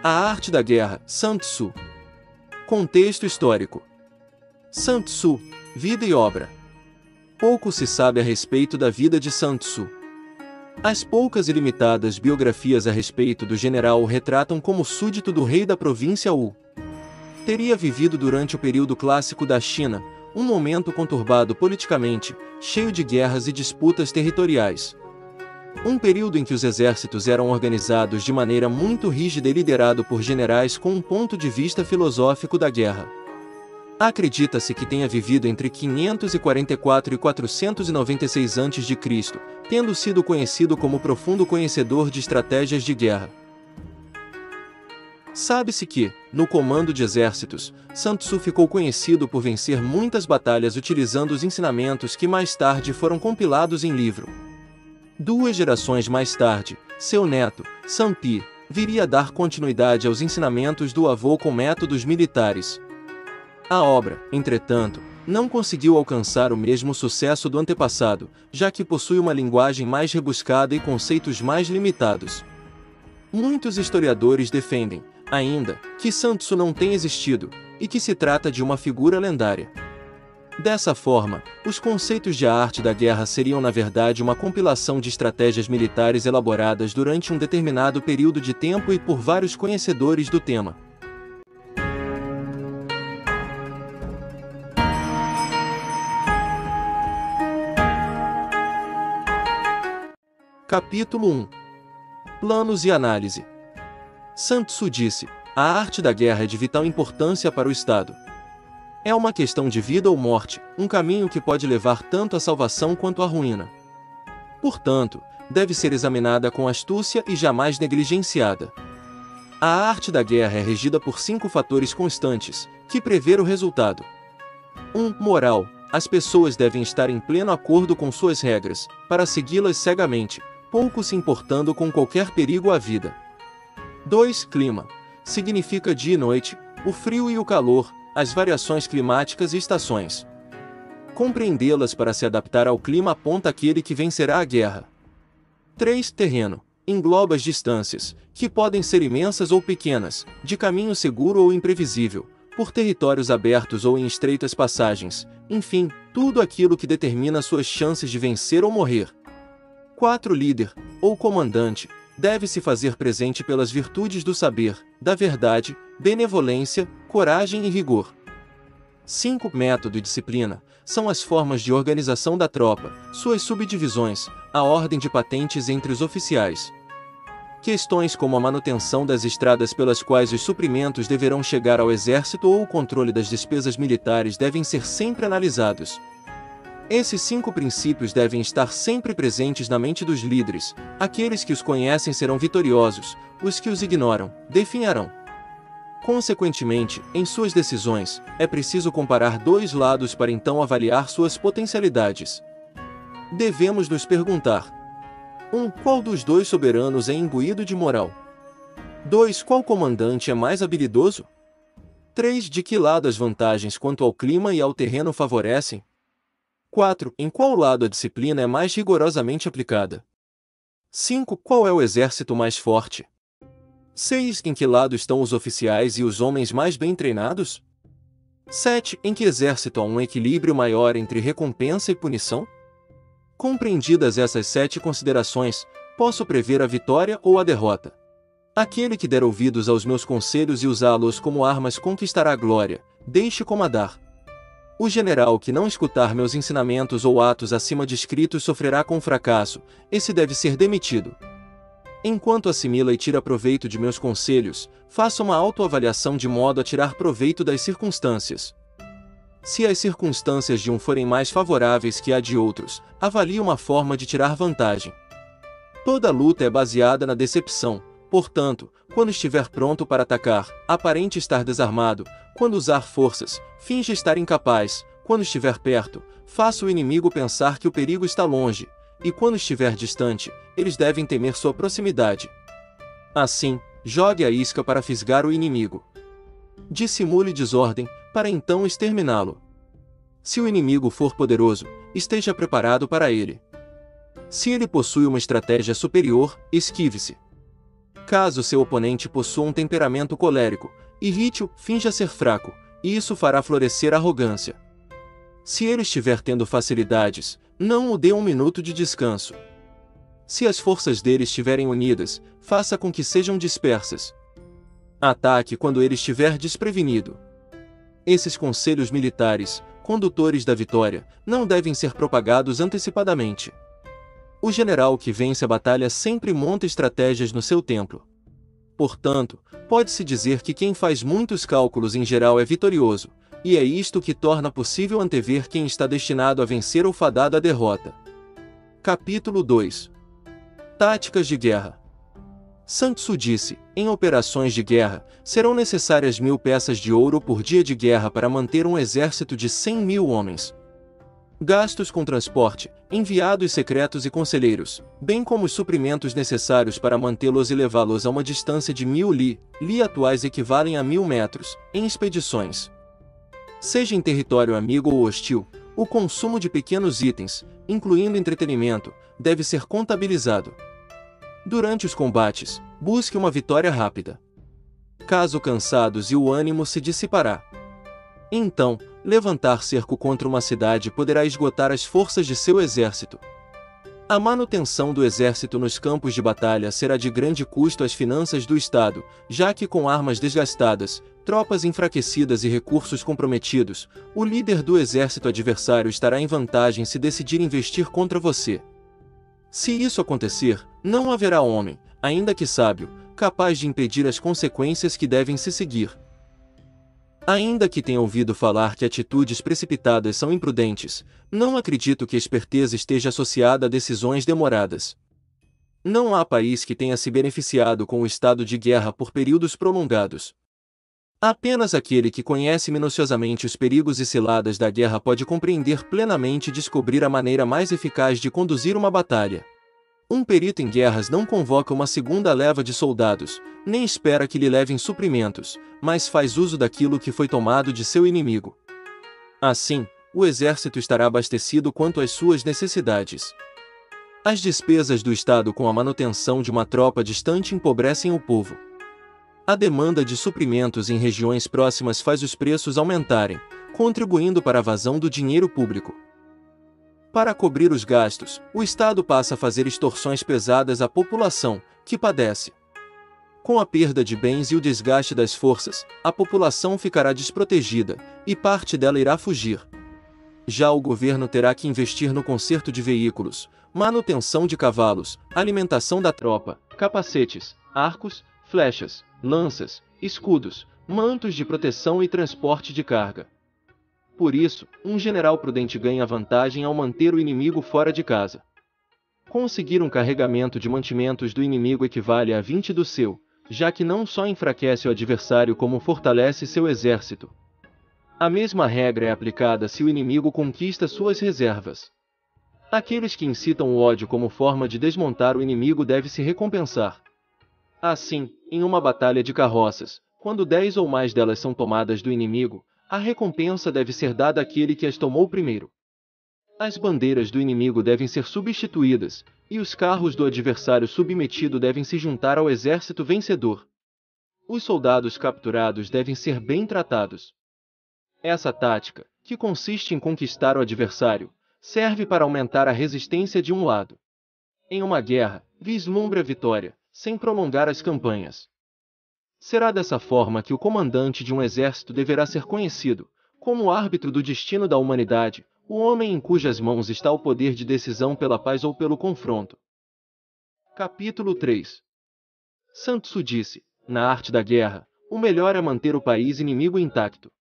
A arte da guerra, Sun Tzu. Contexto histórico. Sun Tzu, vida e obra. Pouco se sabe a respeito da vida de Sun Tzu. As poucas e limitadas biografias a respeito do general o retratam como súdito do rei da província Wu. Teria vivido durante o período clássico da China, um momento conturbado politicamente, cheio de guerras e disputas territoriais. Um período em que os exércitos eram organizados de maneira muito rígida e liderado por generais com um ponto de vista filosófico da guerra. Acredita-se que tenha vivido entre 544 e 496 a.C., tendo sido conhecido como profundo conhecedor de estratégias de guerra. Sabe-se que, no comando de exércitos, Sun Tzu ficou conhecido por vencer muitas batalhas utilizando os ensinamentos que mais tarde foram compilados em livro. 2 gerações mais tarde, seu neto, Sun Pi, viria a dar continuidade aos ensinamentos do avô com métodos militares. A obra, entretanto, não conseguiu alcançar o mesmo sucesso do antepassado, já que possui uma linguagem mais rebuscada e conceitos mais limitados. Muitos historiadores defendem, ainda, que Sun Tzu não tem existido, e que se trata de uma figura lendária. Dessa forma, os conceitos de a arte da guerra seriam na verdade uma compilação de estratégias militares elaboradas durante um determinado período de tempo e por vários conhecedores do tema. Capítulo 1. Planos e análise. Sun Tzu disse: a arte da guerra é de vital importância para o Estado. É uma questão de vida ou morte, um caminho que pode levar tanto à salvação quanto à ruína. Portanto, deve ser examinada com astúcia e jamais negligenciada. A arte da guerra é regida por 5 fatores constantes, que prevê o resultado. 1. Moral. As pessoas devem estar em pleno acordo com suas regras, para segui-las cegamente, pouco se importando com qualquer perigo à vida. 2. Clima. Significa dia e noite, o frio e o calor, as variações climáticas e estações. Compreendê-las para se adaptar ao clima aponta aquele que vencerá a guerra. 3. Terreno. Engloba as distâncias, que podem ser imensas ou pequenas, de caminho seguro ou imprevisível, por territórios abertos ou em estreitas passagens, enfim, tudo aquilo que determina suas chances de vencer ou morrer. 4. Líder, ou comandante, deve se fazer presente pelas virtudes do saber, da verdade, benevolência, coragem e rigor. 5. Método e disciplina, são as formas de organização da tropa, suas subdivisões, a ordem de patentes entre os oficiais. Questões como a manutenção das estradas pelas quais os suprimentos deverão chegar ao exército ou o controle das despesas militares devem ser sempre analisados. Esses 5 princípios devem estar sempre presentes na mente dos líderes. Aqueles que os conhecem serão vitoriosos, os que os ignoram, definharão. Consequentemente, em suas decisões, é preciso comparar 2 lados para então avaliar suas potencialidades. Devemos nos perguntar: 1. Qual dos 2 soberanos é imbuído de moral? 2. Qual comandante é mais habilidoso? 3. De que lado as vantagens quanto ao clima e ao terreno favorecem? 4. Em qual lado a disciplina é mais rigorosamente aplicada? 5. Qual é o exército mais forte? 6. Em que lado estão os oficiais e os homens mais bem treinados? 7. Em que exército há um equilíbrio maior entre recompensa e punição? Compreendidas essas 7 considerações, posso prever a vitória ou a derrota. Aquele que der ouvidos aos meus conselhos e usá-los como armas conquistará a glória, deixe comandar. O general que não escutar meus ensinamentos ou atos acima descritos sofrerá com fracasso, esse deve ser demitido. Enquanto assimila e tira proveito de meus conselhos, faça uma autoavaliação de modo a tirar proveito das circunstâncias. Se as circunstâncias de um forem mais favoráveis que a de outros, avalie uma forma de tirar vantagem. Toda luta é baseada na decepção, portanto, quando estiver pronto para atacar, aparente estar desarmado, quando usar forças, finja estar incapaz, quando estiver perto, faça o inimigo pensar que o perigo está longe, e quando estiver distante, eles devem temer sua proximidade. Assim, jogue a isca para fisgar o inimigo. Dissimule desordem, para então exterminá-lo. Se o inimigo for poderoso, esteja preparado para ele. Se ele possui uma estratégia superior, esquive-se. Caso seu oponente possua um temperamento colérico, irrite-o, finja ser fraco, e isso fará florescer a arrogância. Se ele estiver tendo facilidades, não o dê um minuto de descanso. Se as forças dele estiverem unidas, faça com que sejam dispersas. Ataque quando ele estiver desprevenido. Esses conselhos militares, condutores da vitória, não devem ser propagados antecipadamente. O general que vence a batalha sempre monta estratégias no seu templo. Portanto, pode-se dizer que quem faz muitos cálculos em geral é vitorioso, e é isto que torna possível antever quem está destinado a vencer ou fadado à derrota. Capítulo 2. Táticas de guerra. Sun Tzu disse: em operações de guerra, serão necessárias 1000 peças de ouro por dia de guerra para manter um exército de 100.000 homens. Gastos com transporte, enviados secretos e conselheiros, bem como os suprimentos necessários para mantê-los e levá-los a uma distância de 1000 li atuais equivalem a 1000 metros, em expedições. Seja em território amigo ou hostil, o consumo de pequenos itens, incluindo entretenimento, deve ser contabilizado. Durante os combates, busque uma vitória rápida. Caso cansados e o ânimo se dissipará. Então, levantar cerco contra uma cidade poderá esgotar as forças de seu exército. A manutenção do exército nos campos de batalha será de grande custo às finanças do Estado, já que com armas desgastadas, tropas enfraquecidas e recursos comprometidos, o líder do exército adversário estará em vantagem se decidir investir contra você. Se isso acontecer, não haverá homem, ainda que sábio, capaz de impedir as consequências que devem se seguir. Ainda que tenha ouvido falar que atitudes precipitadas são imprudentes, não acredito que a esperteza esteja associada a decisões demoradas. Não há país que tenha se beneficiado com o estado de guerra por períodos prolongados. Apenas aquele que conhece minuciosamente os perigos e ciladas da guerra pode compreender plenamente e descobrir a maneira mais eficaz de conduzir uma batalha. Um perito em guerras não convoca uma segunda leva de soldados, nem espera que lhe levem suprimentos, mas faz uso daquilo que foi tomado de seu inimigo. Assim, o exército estará abastecido quanto às suas necessidades. As despesas do Estado com a manutenção de uma tropa distante empobrecem o povo. A demanda de suprimentos em regiões próximas faz os preços aumentarem, contribuindo para a vazão do dinheiro público. Para cobrir os gastos, o Estado passa a fazer extorsões pesadas à população, que padece. Com a perda de bens e o desgaste das forças, a população ficará desprotegida, e parte dela irá fugir. Já o governo terá que investir no conserto de veículos, manutenção de cavalos, alimentação da tropa, capacetes, arcos, flechas, lanças, escudos, mantos de proteção e transporte de carga. Por isso, um general prudente ganha vantagem ao manter o inimigo fora de casa. Conseguir um carregamento de mantimentos do inimigo equivale a 20 do seu, já que não só enfraquece o adversário como fortalece seu exército. A mesma regra é aplicada se o inimigo conquista suas reservas. Aqueles que incitam o ódio como forma de desmontar o inimigo devem se recompensar. Assim, em uma batalha de carroças, quando 10 ou mais delas são tomadas do inimigo, a recompensa deve ser dada àquele que as tomou primeiro. As bandeiras do inimigo devem ser substituídas, e os carros do adversário submetido devem se juntar ao exército vencedor. Os soldados capturados devem ser bem tratados. Essa tática, que consiste em conquistar o adversário, serve para aumentar a resistência de um lado. Em uma guerra, vislumbre a vitória, sem prolongar as campanhas. Será dessa forma que o comandante de um exército deverá ser conhecido, como o árbitro do destino da humanidade, o homem em cujas mãos está o poder de decisão pela paz ou pelo confronto. Capítulo 3. Sun Tzu disse: na arte da guerra, o melhor é manter o país inimigo intacto.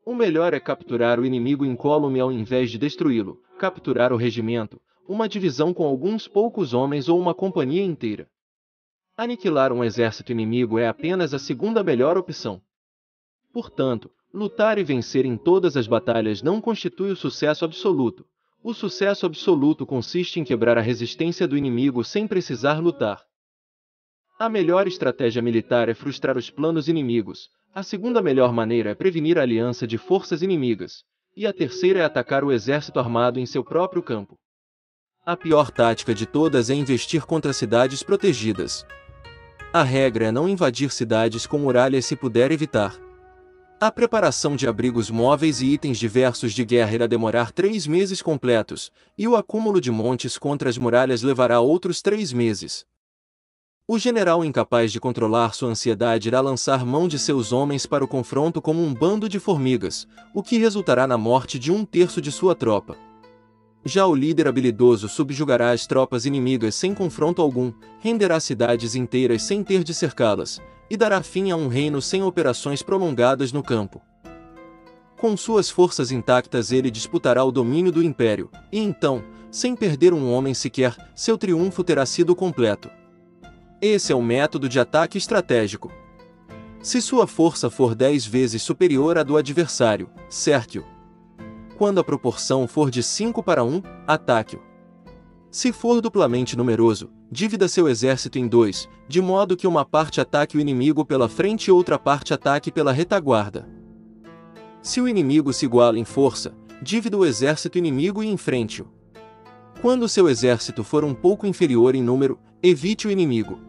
O melhor é capturar o inimigo incólume ao invés de destruí-lo, capturar o regimento, uma divisão com alguns poucos homens ou uma companhia inteira. Aniquilar um exército inimigo é apenas a segunda melhor opção. Portanto, lutar e vencer em todas as batalhas não constitui o sucesso absoluto. O sucesso absoluto consiste em quebrar a resistência do inimigo sem precisar lutar. A melhor estratégia militar é frustrar os planos inimigos, a segunda melhor maneira é prevenir a aliança de forças inimigas, e a terceira é atacar o exército armado em seu próprio campo. A pior tática de todas é investir contra cidades protegidas. A regra é não invadir cidades com muralhas se puder evitar. A preparação de abrigos móveis e itens diversos de guerra irá demorar 3 meses completos, e o acúmulo de montes contra as muralhas levará outros 3 meses. O general incapaz de controlar sua ansiedade irá lançar mão de seus homens para o confronto como um bando de formigas, o que resultará na morte de 1/3 de sua tropa. Já o líder habilidoso subjugará as tropas inimigas sem confronto algum, renderá cidades inteiras sem ter de cercá-las, e dará fim a um reino sem operações prolongadas no campo. Com suas forças intactas ele disputará o domínio do império, e então, sem perder um homem sequer, seu triunfo terá sido completo. Esse é o método de ataque estratégico. Se sua força for 10 vezes superior à do adversário, cerque-o. Quando a proporção for de 5:1, ataque-o. Se for duplamente numeroso, divida seu exército em 2, de modo que uma parte ataque o inimigo pela frente e outra parte ataque pela retaguarda. Se o inimigo se iguala em força, divida o exército inimigo e enfrente-o. Quando seu exército for um pouco inferior em número, evite o inimigo.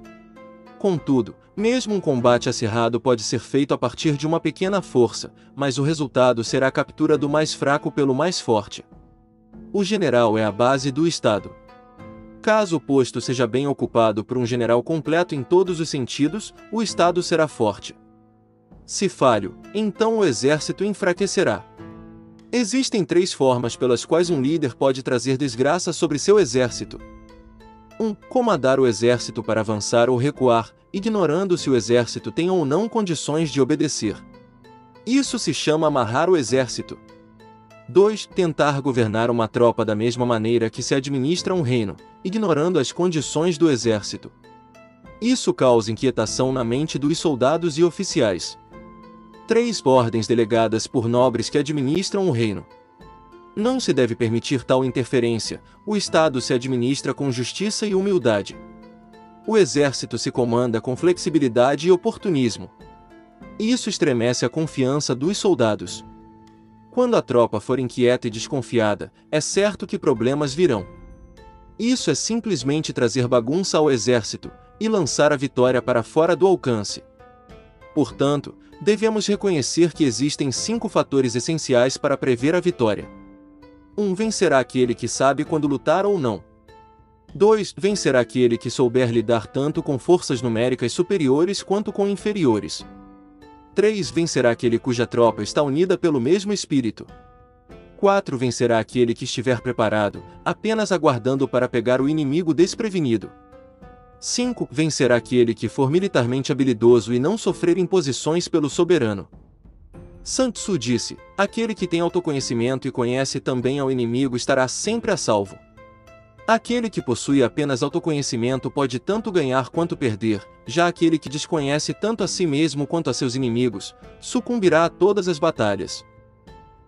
Contudo, mesmo um combate acirrado pode ser feito a partir de uma pequena força, mas o resultado será a captura do mais fraco pelo mais forte. O general é a base do Estado. Caso o posto seja bem ocupado por um general completo em todos os sentidos, o Estado será forte. Se falho, então o exército enfraquecerá. Existem 3 formas pelas quais um líder pode trazer desgraça sobre seu exército. 1. Comandar o exército para avançar ou recuar, ignorando se o exército tem ou não condições de obedecer. Isso se chama amarrar o exército. 2. Tentar governar uma tropa da mesma maneira que se administra um reino, ignorando as condições do exército. Isso causa inquietação na mente dos soldados e oficiais. 3. Ordens delegadas por nobres que administram o reino. Não se deve permitir tal interferência, o Estado se administra com justiça e humildade. O exército se comanda com flexibilidade e oportunismo. Isso estremece a confiança dos soldados. Quando a tropa for inquieta e desconfiada, é certo que problemas virão. Isso é simplesmente trazer bagunça ao exército, e lançar a vitória para fora do alcance. Portanto, devemos reconhecer que existem 5 fatores essenciais para prever a vitória. 1. Vencerá aquele que sabe quando lutar ou não. 2. Vencerá aquele que souber lidar tanto com forças numéricas superiores quanto com inferiores. 3. Vencerá aquele cuja tropa está unida pelo mesmo espírito. 4. Vencerá aquele que estiver preparado, apenas aguardando para pegar o inimigo desprevenido. 5. Vencerá aquele que for militarmente habilidoso e não sofrer imposições pelo soberano. Sun Tzu disse: aquele que tem autoconhecimento e conhece também ao inimigo estará sempre a salvo. Aquele que possui apenas autoconhecimento pode tanto ganhar quanto perder, já aquele que desconhece tanto a si mesmo quanto a seus inimigos, sucumbirá a todas as batalhas.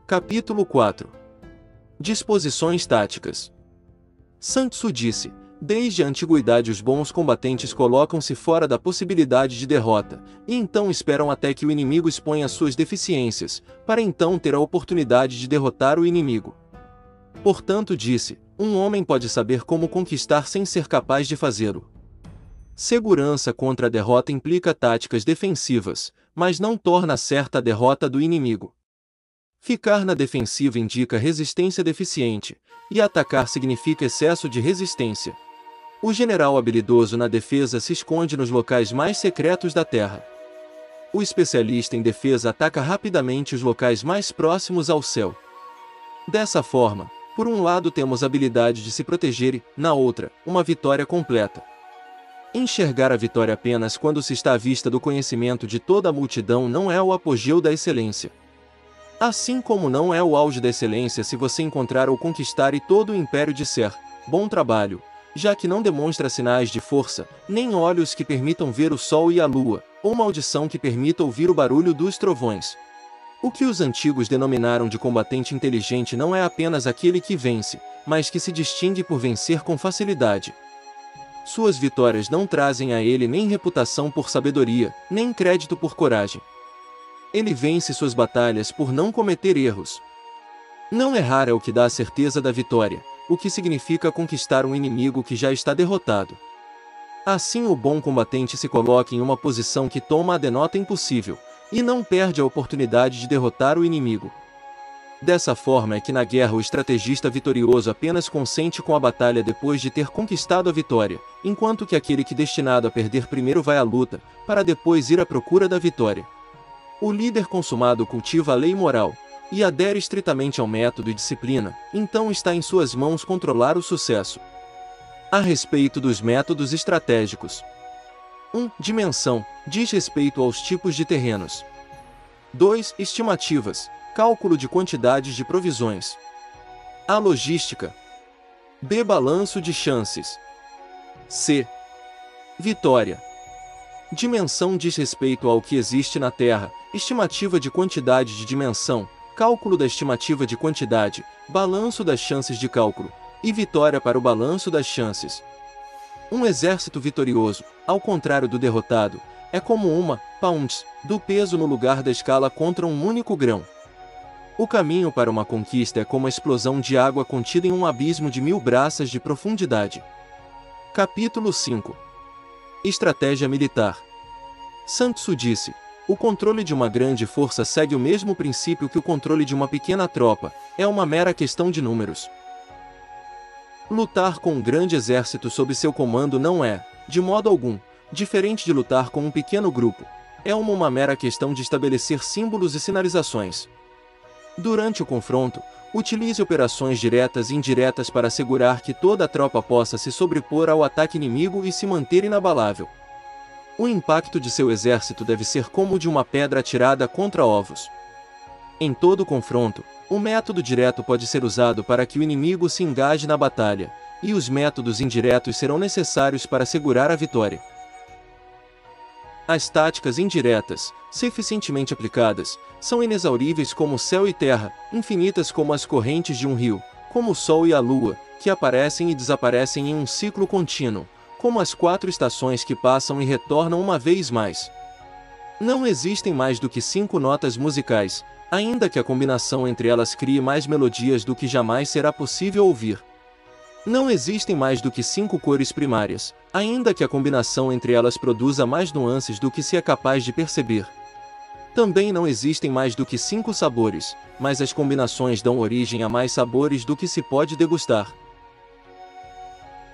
Capítulo 4. Disposições táticas. Sun Tzu disse: desde a antiguidade os bons combatentes colocam-se fora da possibilidade de derrota, e então esperam até que o inimigo exponha suas deficiências, para então ter a oportunidade de derrotar o inimigo. Portanto disse, um homem pode saber como conquistar sem ser capaz de fazê-lo. Segurança contra a derrota implica táticas defensivas, mas não torna certa a derrota do inimigo. Ficar na defensiva indica resistência deficiente, e atacar significa excesso de resistência. O general habilidoso na defesa se esconde nos locais mais secretos da terra. O especialista em defesa ataca rapidamente os locais mais próximos ao céu. Dessa forma, por um lado temos a habilidade de se proteger e, na outra, uma vitória completa. Enxergar a vitória apenas quando se está à vista do conhecimento de toda a multidão não é o apogeu da excelência. Assim como não é o auge da excelência se você encontrar ou conquistar e todo o império disser, bom trabalho, já que não demonstra sinais de força, nem olhos que permitam ver o sol e a lua, ou uma audição que permita ouvir o barulho dos trovões. O que os antigos denominaram de combatente inteligente não é apenas aquele que vence, mas que se distingue por vencer com facilidade. Suas vitórias não trazem a ele nem reputação por sabedoria, nem crédito por coragem. Ele vence suas batalhas por não cometer erros. Não errar é o que dá a certeza da vitória, o que significa conquistar um inimigo que já está derrotado. Assim o bom combatente se coloca em uma posição que toma a denota impossível, e não perde a oportunidade de derrotar o inimigo. Dessa forma é que na guerra o estrategista vitorioso apenas consente com a batalha depois de ter conquistado a vitória, enquanto que aquele que destinado a perder primeiro vai à luta, para depois ir à procura da vitória. O líder consumado cultiva a lei moral, e adere estritamente ao método e disciplina, então está em suas mãos controlar o sucesso. A respeito dos métodos estratégicos. 1. Dimensão, diz respeito aos tipos de terrenos. 2. Estimativas, cálculo de quantidades de provisões. A. Logística. B. Balanço de chances. C. Vitória. Dimensão diz respeito ao que existe na Terra, estimativa de quantidade de dimensão, cálculo da estimativa de quantidade, balanço das chances de cálculo, e vitória para o balanço das chances. Um exército vitorioso, ao contrário do derrotado, é como uma pounds do peso no lugar da escala contra um único grão. O caminho para uma conquista é como a explosão de água contida em um abismo de 1000 braças de profundidade. Capítulo 5. Estratégia militar. Sun Tzu disse: o controle de uma grande força segue o mesmo princípio que o controle de uma pequena tropa, é uma mera questão de números. Lutar com um grande exército sob seu comando não é, de modo algum, diferente de lutar com um pequeno grupo. É uma mera questão de estabelecer símbolos e sinalizações. Durante o confronto, utilize operações diretas e indiretas para assegurar que toda a tropa possa se sobrepor ao ataque inimigo e se manter inabalável. O impacto de seu exército deve ser como o de uma pedra atirada contra ovos. Em todo confronto, o método direto pode ser usado para que o inimigo se engaje na batalha, e os métodos indiretos serão necessários para assegurar a vitória. As táticas indiretas, se eficientemente aplicadas, são inexauríveis como o céu e terra, infinitas como as correntes de um rio, como o sol e a lua, que aparecem e desaparecem em um ciclo contínuo, como as 4 estações que passam e retornam uma vez mais. Não existem mais do que 5 notas musicais, ainda que a combinação entre elas crie mais melodias do que jamais será possível ouvir. Não existem mais do que 5 cores primárias, ainda que a combinação entre elas produza mais nuances do que se é capaz de perceber. Também não existem mais do que 5 sabores, mas as combinações dão origem a mais sabores do que se pode degustar.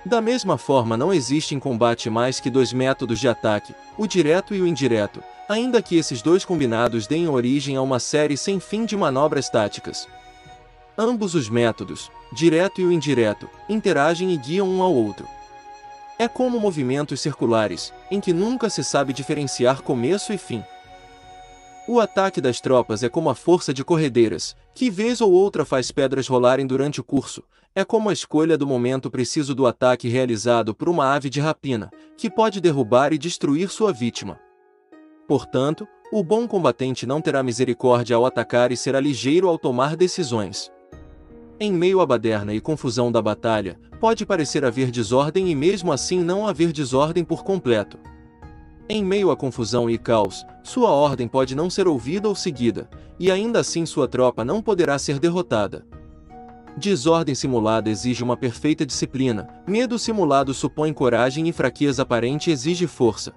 Da mesma forma, não existe em combate mais que 2 métodos de ataque, o direto e o indireto, ainda que esses 2 combinados deem origem a uma série sem fim de manobras táticas. Ambos os métodos, direto e o indireto, interagem e guiam um ao outro. É como movimentos circulares, em que nunca se sabe diferenciar começo e fim. O ataque das tropas é como a força de corredeiras, que vez ou outra faz pedras rolarem durante o curso. É como a escolha do momento preciso do ataque realizado por uma ave de rapina, que pode derrubar e destruir sua vítima. Portanto, o bom combatente não terá misericórdia ao atacar e será ligeiro ao tomar decisões. Em meio à baderna e confusão da batalha, pode parecer haver desordem e mesmo assim não haver desordem por completo. Em meio à confusão e caos, sua ordem pode não ser ouvida ou seguida, e ainda assim sua tropa não poderá ser derrotada. Desordem simulada exige uma perfeita disciplina, medo simulado supõe coragem e fraqueza aparente exige força.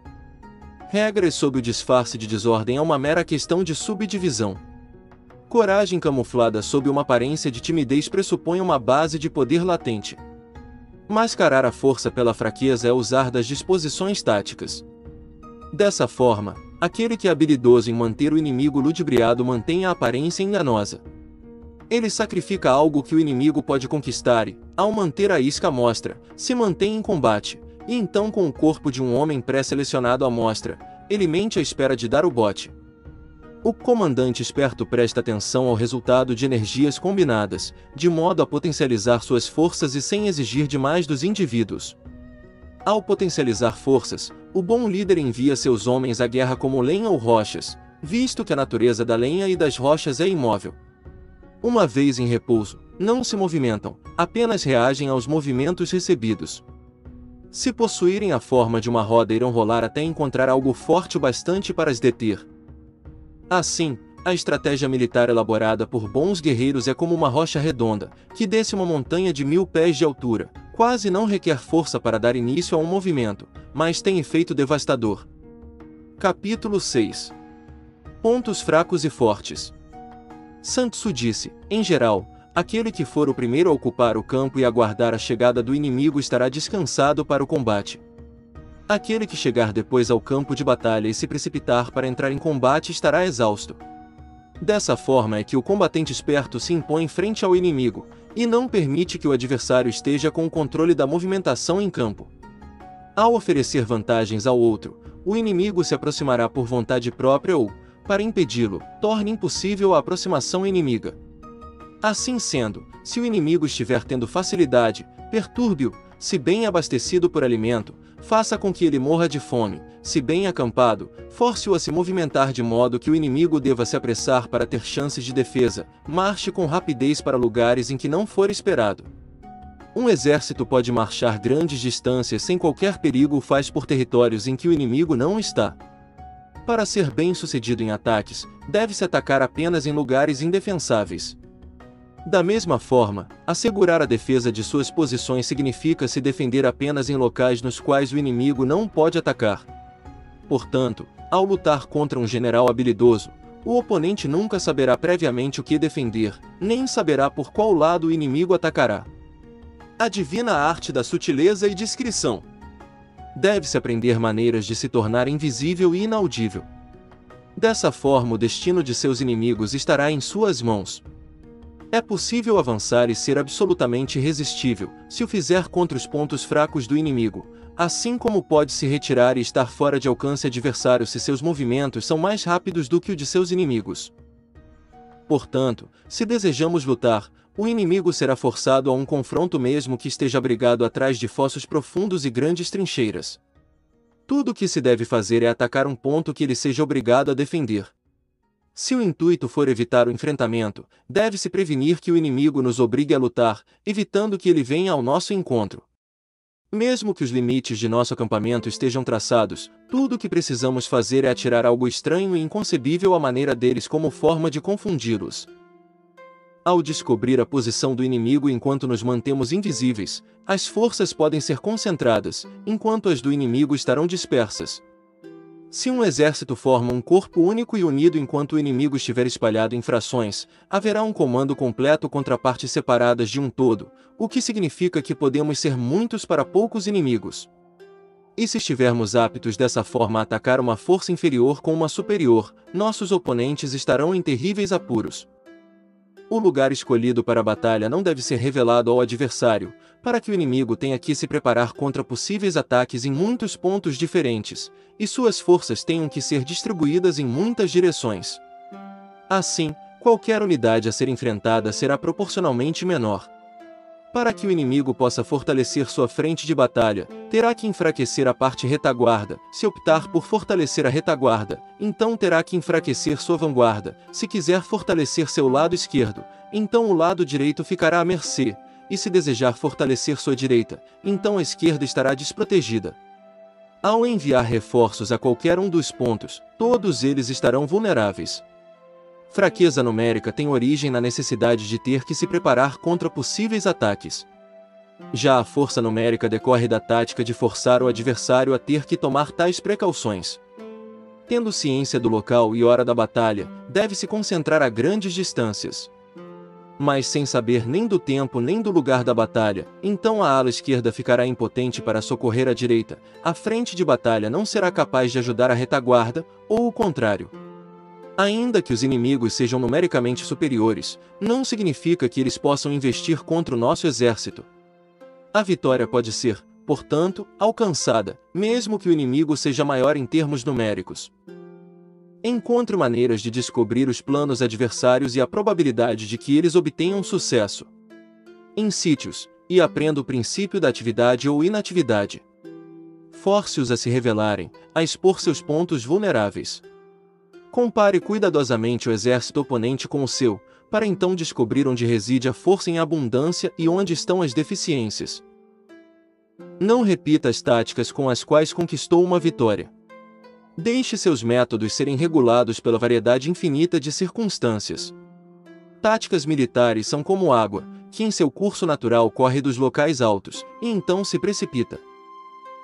Regras sob o disfarce de desordem é uma mera questão de subdivisão. Coragem camuflada sob uma aparência de timidez pressupõe uma base de poder latente. Mascarar a força pela fraqueza é usar das disposições táticas. Dessa forma, aquele que é habilidoso em manter o inimigo ludibriado mantém a aparência enganosa. Ele sacrifica algo que o inimigo pode conquistar e, ao manter a isca à mostra, se mantém em combate, e então com o corpo de um homem pré-selecionado à mostra, ele mente à espera de dar o bote. O comandante esperto presta atenção ao resultado de energias combinadas, de modo a potencializar suas forças e sem exigir demais dos indivíduos. Ao potencializar forças, o bom líder envia seus homens à guerra como lenha ou rochas, visto que a natureza da lenha e das rochas é imóvel. Uma vez em repouso, não se movimentam, apenas reagem aos movimentos recebidos. Se possuírem a forma de uma roda, irão rolar até encontrar algo forte o bastante para as deter. Assim, a estratégia militar elaborada por bons guerreiros é como uma rocha redonda, que desce uma montanha de 1000 pés de altura. Quase não requer força para dar início a um movimento, mas tem efeito devastador. Capítulo 6. Pontos fracos e fortes. Sun Tzu disse, em geral, aquele que for o primeiro a ocupar o campo e aguardar a chegada do inimigo estará descansado para o combate. Aquele que chegar depois ao campo de batalha e se precipitar para entrar em combate estará exausto. Dessa forma é que o combatente esperto se impõe frente ao inimigo, e não permite que o adversário esteja com o controle da movimentação em campo. Ao oferecer vantagens ao outro, o inimigo se aproximará por vontade própria ou, para impedi-lo, torne impossível a aproximação inimiga. Assim sendo, se o inimigo estiver tendo facilidade, perturbe-o, se bem abastecido por alimento, faça com que ele morra de fome, se bem acampado, force-o a se movimentar de modo que o inimigo deva se apressar para ter chances de defesa, marche com rapidez para lugares em que não for esperado. Um exército pode marchar grandes distâncias sem qualquer perigo ou faz por territórios em que o inimigo não está. Para ser bem-sucedido em ataques, deve-se atacar apenas em lugares indefensáveis. Da mesma forma, assegurar a defesa de suas posições significa se defender apenas em locais nos quais o inimigo não pode atacar. Portanto, ao lutar contra um general habilidoso, o oponente nunca saberá previamente o que defender, nem saberá por qual lado o inimigo atacará. A divina arte da sutileza e discrição. Deve-se aprender maneiras de se tornar invisível e inaudível. Dessa forma o destino de seus inimigos estará em suas mãos. É possível avançar e ser absolutamente irresistível, se o fizer contra os pontos fracos do inimigo, assim como pode se retirar e estar fora de alcance adversário se seus movimentos são mais rápidos do que o de seus inimigos. Portanto, se desejamos lutar, o inimigo será forçado a um confronto mesmo que esteja abrigado atrás de fossos profundos e grandes trincheiras. Tudo o que se deve fazer é atacar um ponto que ele seja obrigado a defender. Se o intuito for evitar o enfrentamento, deve-se prevenir que o inimigo nos obrigue a lutar, evitando que ele venha ao nosso encontro. Mesmo que os limites de nosso acampamento estejam traçados, tudo o que precisamos fazer é atirar algo estranho e inconcebível à maneira deles como forma de confundi-los. Ao descobrir a posição do inimigo enquanto nos mantemos invisíveis, as forças podem ser concentradas, enquanto as do inimigo estarão dispersas. Se um exército forma um corpo único e unido enquanto o inimigo estiver espalhado em frações, haverá um comando completo contra partes separadas de um todo, o que significa que podemos ser muitos para poucos inimigos. E se estivermos aptos dessa forma a atacar uma força inferior com uma superior, nossos oponentes estarão em terríveis apuros. O lugar escolhido para a batalha não deve ser revelado ao adversário, para que o inimigo tenha que se preparar contra possíveis ataques em muitos pontos diferentes, e suas forças tenham que ser distribuídas em muitas direções. Assim, qualquer unidade a ser enfrentada será proporcionalmente menor. Para que o inimigo possa fortalecer sua frente de batalha, terá que enfraquecer a parte retaguarda. Se optar por fortalecer a retaguarda, então terá que enfraquecer sua vanguarda. Se quiser fortalecer seu lado esquerdo, então o lado direito ficará à mercê. E se desejar fortalecer sua direita, então a esquerda estará desprotegida. Ao enviar reforços a qualquer um dos pontos, todos eles estarão vulneráveis. Fraqueza numérica tem origem na necessidade de ter que se preparar contra possíveis ataques. Já a força numérica decorre da tática de forçar o adversário a ter que tomar tais precauções. Tendo ciência do local e hora da batalha, deve-se concentrar a grandes distâncias. Mas sem saber nem do tempo nem do lugar da batalha, então a ala esquerda ficará impotente para socorrer a direita, a frente de batalha não será capaz de ajudar a retaguarda, ou o contrário. Ainda que os inimigos sejam numericamente superiores, não significa que eles possam investir contra o nosso exército. A vitória pode ser, portanto, alcançada, mesmo que o inimigo seja maior em termos numéricos. Encontre maneiras de descobrir os planos adversários e a probabilidade de que eles obtenham sucesso. Em sítios, e aprenda o princípio da atividade ou inatividade. Force-os a se revelarem, a expor seus pontos vulneráveis. Compare cuidadosamente o exército oponente com o seu, para então descobrir onde reside a força em abundância e onde estão as deficiências. Não repita as táticas com as quais conquistou uma vitória. Deixe seus métodos serem regulados pela variedade infinita de circunstâncias. Táticas militares são como água, que em seu curso natural corre dos locais altos, e então se precipita.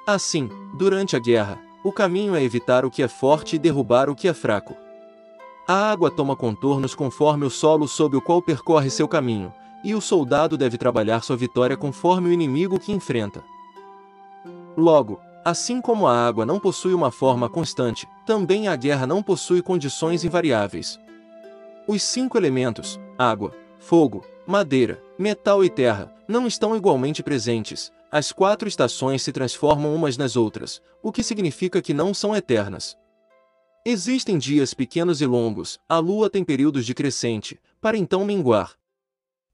Assim, durante a guerra, o caminho é evitar o que é forte e derrubar o que é fraco. A água toma contornos conforme o solo sob o qual percorre seu caminho, e o soldado deve trabalhar sua vitória conforme o inimigo que enfrenta. Logo, assim como a água não possui uma forma constante, também a guerra não possui condições invariáveis. Os 5 elementos, água, fogo, madeira, metal e terra, não estão igualmente presentes. As 4 estações se transformam umas nas outras, o que significa que não são eternas. Existem dias pequenos e longos, a lua tem períodos de crescente, para então minguar.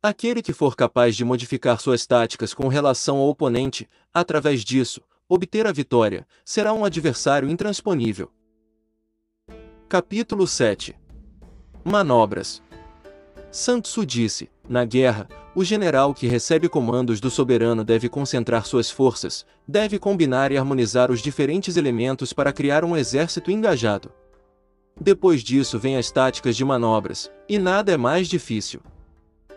Aquele que for capaz de modificar suas táticas com relação ao oponente, através disso, obter a vitória, será um adversário intransponível. Capítulo 7. Manobras. Sun Tzu disse: na guerra, o general que recebe comandos do soberano deve concentrar suas forças, deve combinar e harmonizar os diferentes elementos para criar um exército engajado. Depois disso vêm as táticas de manobras, e nada é mais difícil.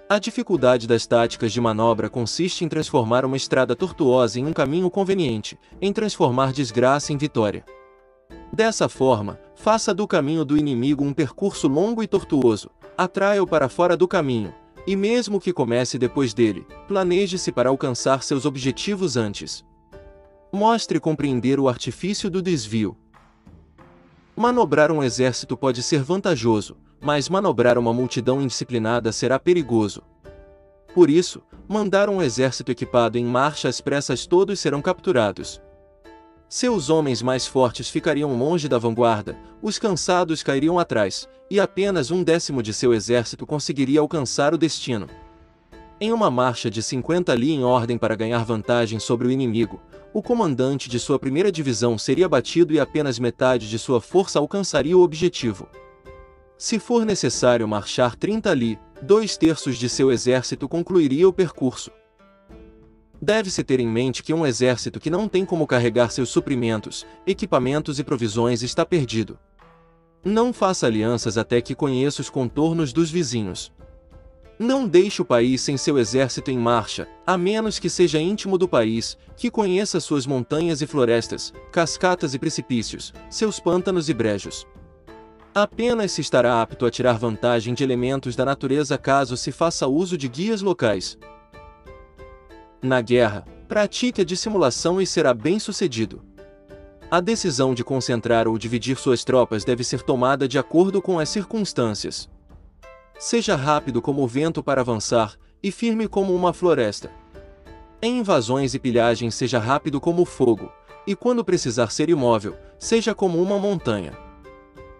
A dificuldade das táticas de manobra consiste em transformar uma estrada tortuosa em um caminho conveniente, em transformar desgraça em vitória. Dessa forma, faça do caminho do inimigo um percurso longo e tortuoso, atraia-o para fora do caminho, e mesmo que comece depois dele, planeje-se para alcançar seus objetivos antes. Mostre compreender o artifício do desvio. Manobrar um exército pode ser vantajoso, mas manobrar uma multidão indisciplinada será perigoso. Por isso, mandar um exército equipado em marcha às pressas todos serão capturados. Seus homens mais fortes ficariam longe da vanguarda, os cansados cairiam atrás, e apenas 1/10 de seu exército conseguiria alcançar o destino. Em uma marcha de 50 li em ordem para ganhar vantagem sobre o inimigo, o comandante de sua primeira divisão seria batido e apenas metade de sua força alcançaria o objetivo. Se for necessário marchar 30 li, 2/3 de seu exército concluiria o percurso. Deve-se ter em mente que um exército que não tem como carregar seus suprimentos, equipamentos e provisões está perdido. Não faça alianças até que conheça os contornos dos vizinhos. Não deixe o país sem seu exército em marcha, a menos que seja íntimo do país, que conheça suas montanhas e florestas, cascatas e precipícios, seus pântanos e brejos. Apenas se estará apto a tirar vantagem de elementos da natureza caso se faça uso de guias locais. Na guerra, pratique a dissimulação e será bem-sucedido. A decisão de concentrar ou dividir suas tropas deve ser tomada de acordo com as circunstâncias. Seja rápido como o vento para avançar, e firme como uma floresta. Em invasões e pilhagens seja rápido como o fogo, e quando precisar ser imóvel, seja como uma montanha.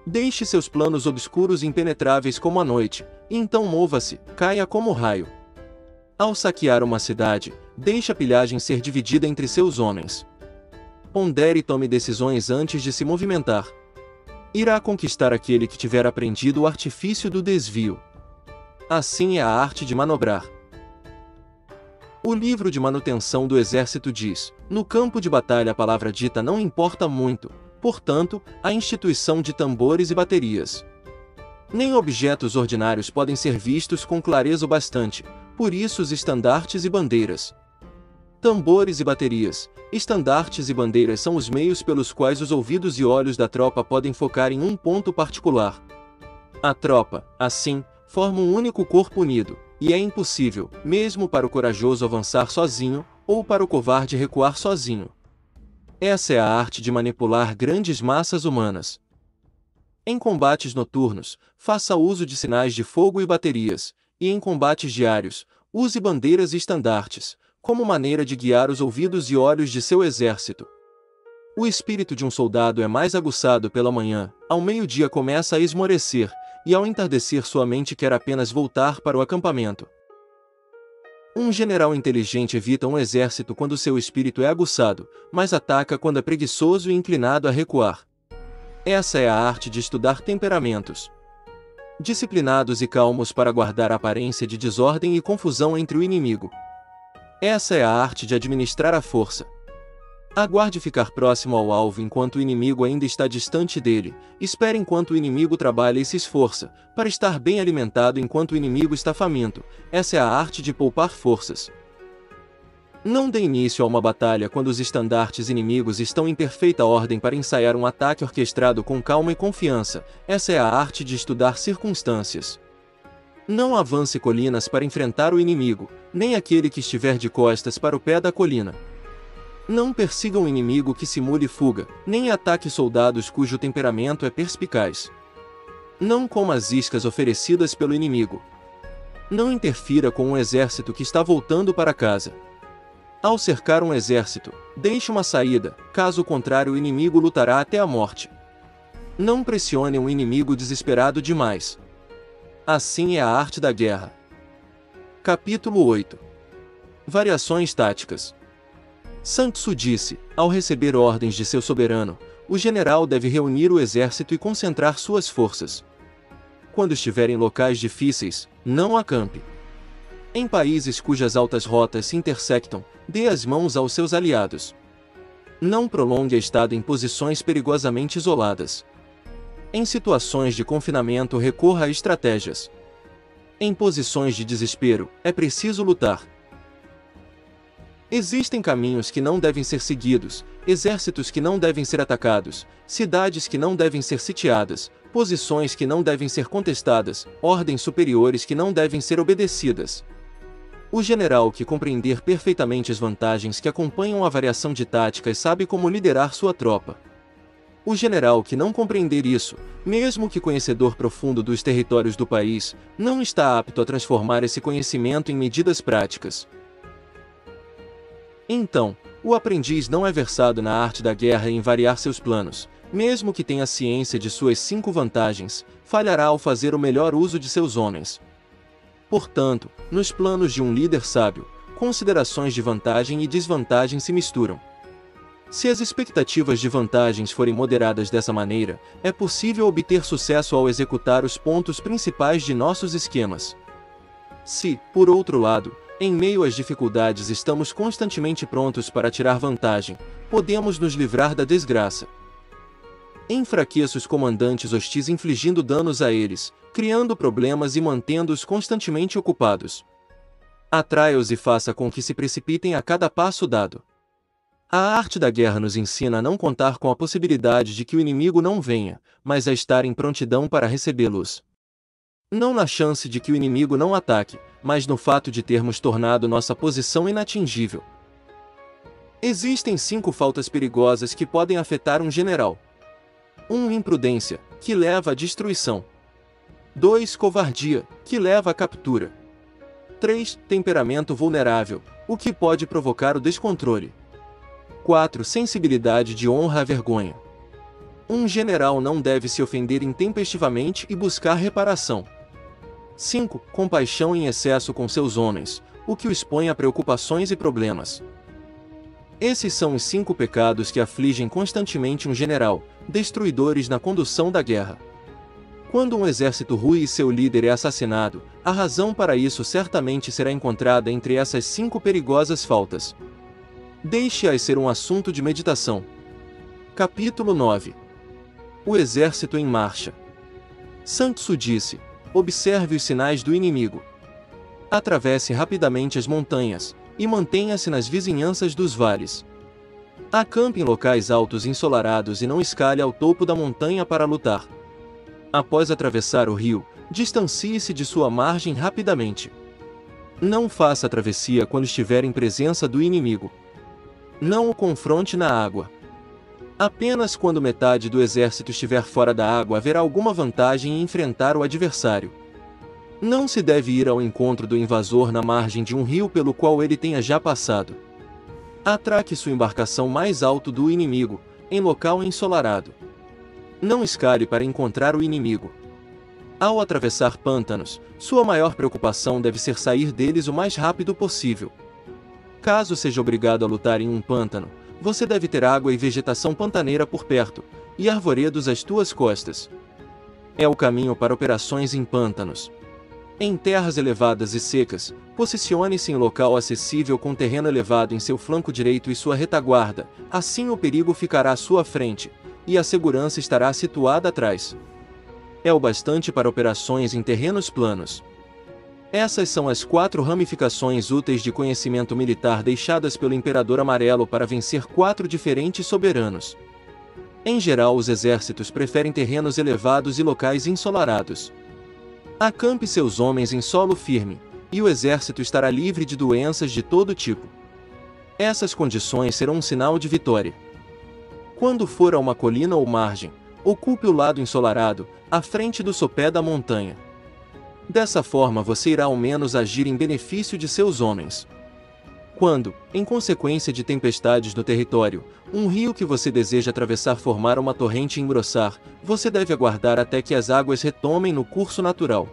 Deixe seus planos obscuros impenetráveis como a noite, e então mova-se, caia como o raio. Ao saquear uma cidade, deixe a pilhagem ser dividida entre seus homens. Pondere e tome decisões antes de se movimentar. Irá conquistar aquele que tiver aprendido o artifício do desvio. Assim é a arte de manobrar. O livro de manutenção do exército diz: no campo de batalha a palavra dita não importa muito, portanto, a instituição de tambores e baterias. Nem objetos ordinários podem ser vistos com clareza o bastante, por isso os estandartes e bandeiras. Tambores e baterias, estandartes e bandeiras são os meios pelos quais os ouvidos e olhos da tropa podem focar em um ponto particular. A tropa, assim, forma um único corpo unido, e é impossível, mesmo para o corajoso avançar sozinho, ou para o covarde recuar sozinho. Essa é a arte de manipular grandes massas humanas. Em combates noturnos, faça uso de sinais de fogo e baterias, e em combates diários, use bandeiras e estandartes, como maneira de guiar os ouvidos e olhos de seu exército. O espírito de um soldado é mais aguçado pela manhã, ao meio-dia começa a esmorecer, e ao entardecer sua mente quer apenas voltar para o acampamento. Um general inteligente evita um exército quando seu espírito é aguçado, mas ataca quando é preguiçoso e inclinado a recuar. Essa é a arte de estudar temperamentos. Disciplinados e calmos para guardar a aparência de desordem e confusão entre o inimigo. Essa é a arte de administrar a força. Aguarde ficar próximo ao alvo enquanto o inimigo ainda está distante dele, espere enquanto o inimigo trabalha e se esforça, para estar bem alimentado enquanto o inimigo está faminto. Essa é a arte de poupar forças. Não dê início a uma batalha quando os estandartes inimigos estão em perfeita ordem para ensaiar um ataque orquestrado com calma e confiança. Essa é a arte de estudar circunstâncias. Não avance colinas para enfrentar o inimigo, nem aquele que estiver de costas para o pé da colina. Não persiga um inimigo que simule fuga, nem ataque soldados cujo temperamento é perspicaz. Não coma as iscas oferecidas pelo inimigo. Não interfira com um exército que está voltando para casa. Ao cercar um exército, deixe uma saída, caso contrário o inimigo lutará até a morte. Não pressione um inimigo desesperado demais. Assim é a arte da guerra. Capítulo 8. Variações táticas. Sun Tzu disse, ao receber ordens de seu soberano, o general deve reunir o exército e concentrar suas forças. Quando estiver em locais difíceis, não acampe. Em países cujas altas rotas se intersectam, dê as mãos aos seus aliados. Não prolongue a estada em posições perigosamente isoladas. Em situações de confinamento, recorra a estratégias. Em posições de desespero, é preciso lutar. Existem caminhos que não devem ser seguidos, exércitos que não devem ser atacados, cidades que não devem ser sitiadas, posições que não devem ser contestadas, ordens superiores que não devem ser obedecidas. O general que compreender perfeitamente as vantagens que acompanham a variação de táticas sabe como liderar sua tropa. O general que não compreender isso, mesmo que conhecedor profundo dos territórios do país, não está apto a transformar esse conhecimento em medidas práticas. Então, o aprendiz não é versado na arte da guerra e em variar seus planos, mesmo que tenha ciência de suas 5 vantagens, falhará ao fazer o melhor uso de seus homens. Portanto, nos planos de um líder sábio, considerações de vantagem e desvantagem se misturam. Se as expectativas de vantagens forem moderadas dessa maneira, é possível obter sucesso ao executar os pontos principais de nossos esquemas. Se, por outro lado, em meio às dificuldades estamos constantemente prontos para tirar vantagem, podemos nos livrar da desgraça. Enfraqueça os comandantes hostis infligindo danos a eles, criando problemas e mantendo-os constantemente ocupados. Atraia-os e faça com que se precipitem a cada passo dado. A arte da guerra nos ensina a não contar com a possibilidade de que o inimigo não venha, mas a estar em prontidão para recebê-los. Não na chance de que o inimigo não ataque, mas no fato de termos tornado nossa posição inatingível. Existem 5 faltas perigosas que podem afetar um general. 1. Imprudência, que leva à destruição. 2. Covardia, que leva à captura. 3. Temperamento vulnerável, o que pode provocar o descontrole. 4. Sensibilidade de honra à vergonha. Um general não deve se ofender intempestivamente e buscar reparação. 5. Compaixão em excesso com seus homens, o que o expõe a preocupações e problemas. Esses são os 5 pecados que afligem constantemente um general, destruidores na condução da guerra. Quando um exército rui e seu líder é assassinado, a razão para isso certamente será encontrada entre essas 5 perigosas faltas. Deixe-as ser um assunto de meditação. Capítulo 9. O exército em marcha. Sun Tzu disse, observe os sinais do inimigo. Atravesse rapidamente as montanhas, e mantenha-se nas vizinhanças dos vales. Acampe em locais altos e ensolarados e não escale ao topo da montanha para lutar. Após atravessar o rio, distancie-se de sua margem rapidamente. Não faça a travessia quando estiver em presença do inimigo. Não o confronte na água. Apenas quando metade do exército estiver fora da água haverá alguma vantagem em enfrentar o adversário. Não se deve ir ao encontro do invasor na margem de um rio pelo qual ele tenha já passado. Atraque sua embarcação mais alto do inimigo, em local ensolarado. Não escale para encontrar o inimigo. Ao atravessar pântanos, sua maior preocupação deve ser sair deles o mais rápido possível. Caso seja obrigado a lutar em um pântano, você deve ter água e vegetação pantaneira por perto, e arvoredos às tuas costas. É o caminho para operações em pântanos. Em terras elevadas e secas, posicione-se em local acessível com terreno elevado em seu flanco direito e sua retaguarda, assim o perigo ficará à sua frente, e a segurança estará situada atrás. É o bastante para operações em terrenos planos. Essas são as 4 ramificações úteis de conhecimento militar deixadas pelo Imperador Amarelo para vencer 4 diferentes soberanos. Em geral, os exércitos preferem terrenos elevados e locais ensolarados. Acampe seus homens em solo firme, e o exército estará livre de doenças de todo tipo. Essas condições serão um sinal de vitória. Quando for a uma colina ou margem, ocupe o lado ensolarado, à frente do sopé da montanha. Dessa forma você irá ao menos agir em benefício de seus homens. Quando, em consequência de tempestades no território, um rio que você deseja atravessar formar uma torrente e engrossar, você deve aguardar até que as águas retomem no curso natural.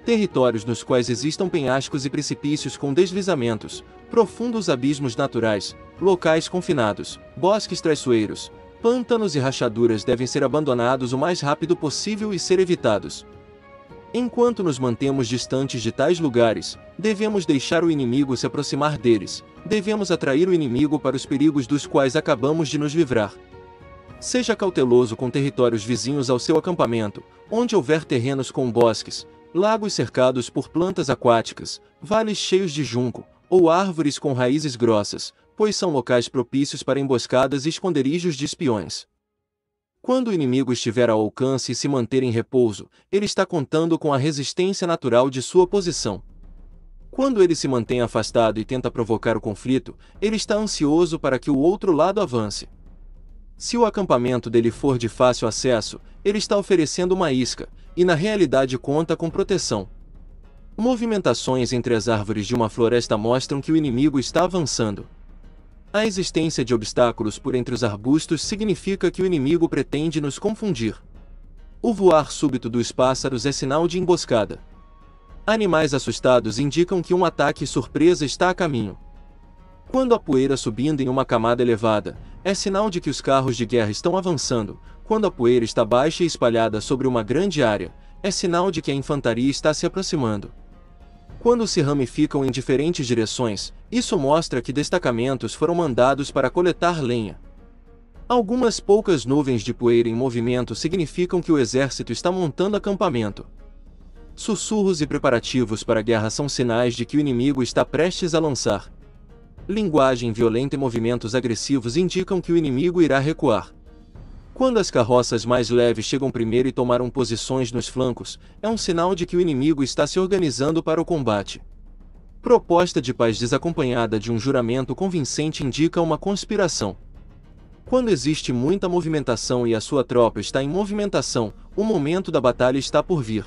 Territórios nos quais existam penhascos e precipícios com deslizamentos, profundos abismos naturais, locais confinados, bosques traiçoeiros, pântanos e rachaduras devem ser abandonados o mais rápido possível e ser evitados. Enquanto nos mantemos distantes de tais lugares, devemos deixar o inimigo se aproximar deles, devemos atrair o inimigo para os perigos dos quais acabamos de nos livrar. Seja cauteloso com territórios vizinhos ao seu acampamento, onde houver terrenos com bosques, lagos cercados por plantas aquáticas, vales cheios de junco, ou árvores com raízes grossas, pois são locais propícios para emboscadas e esconderijos de espiões. Quando o inimigo estiver ao alcance e se manter em repouso, ele está contando com a resistência natural de sua posição. Quando ele se mantém afastado e tenta provocar o conflito, ele está ansioso para que o outro lado avance. Se o acampamento dele for de fácil acesso, ele está oferecendo uma isca, e na realidade conta com proteção. Movimentações entre as árvores de uma floresta mostram que o inimigo está avançando. A existência de obstáculos por entre os arbustos significa que o inimigo pretende nos confundir. O voar súbito dos pássaros é sinal de emboscada. Animais assustados indicam que um ataque surpresa está a caminho. Quando a poeira subindo em uma camada elevada, é sinal de que os carros de guerra estão avançando. Quando a poeira está baixa e espalhada sobre uma grande área, é sinal de que a infantaria está se aproximando. Quando se ramificam em diferentes direções, isso mostra que destacamentos foram mandados para coletar lenha. Algumas poucas nuvens de poeira em movimento significam que o exército está montando acampamento. Sussurros e preparativos para a guerra são sinais de que o inimigo está prestes a lançar. Linguagem violenta e movimentos agressivos indicam que o inimigo irá recuar. Quando as carroças mais leves chegam primeiro e tomaram posições nos flancos, é um sinal de que o inimigo está se organizando para o combate. Proposta de paz desacompanhada de um juramento convincente indica uma conspiração. Quando existe muita movimentação e a sua tropa está em movimentação, o momento da batalha está por vir.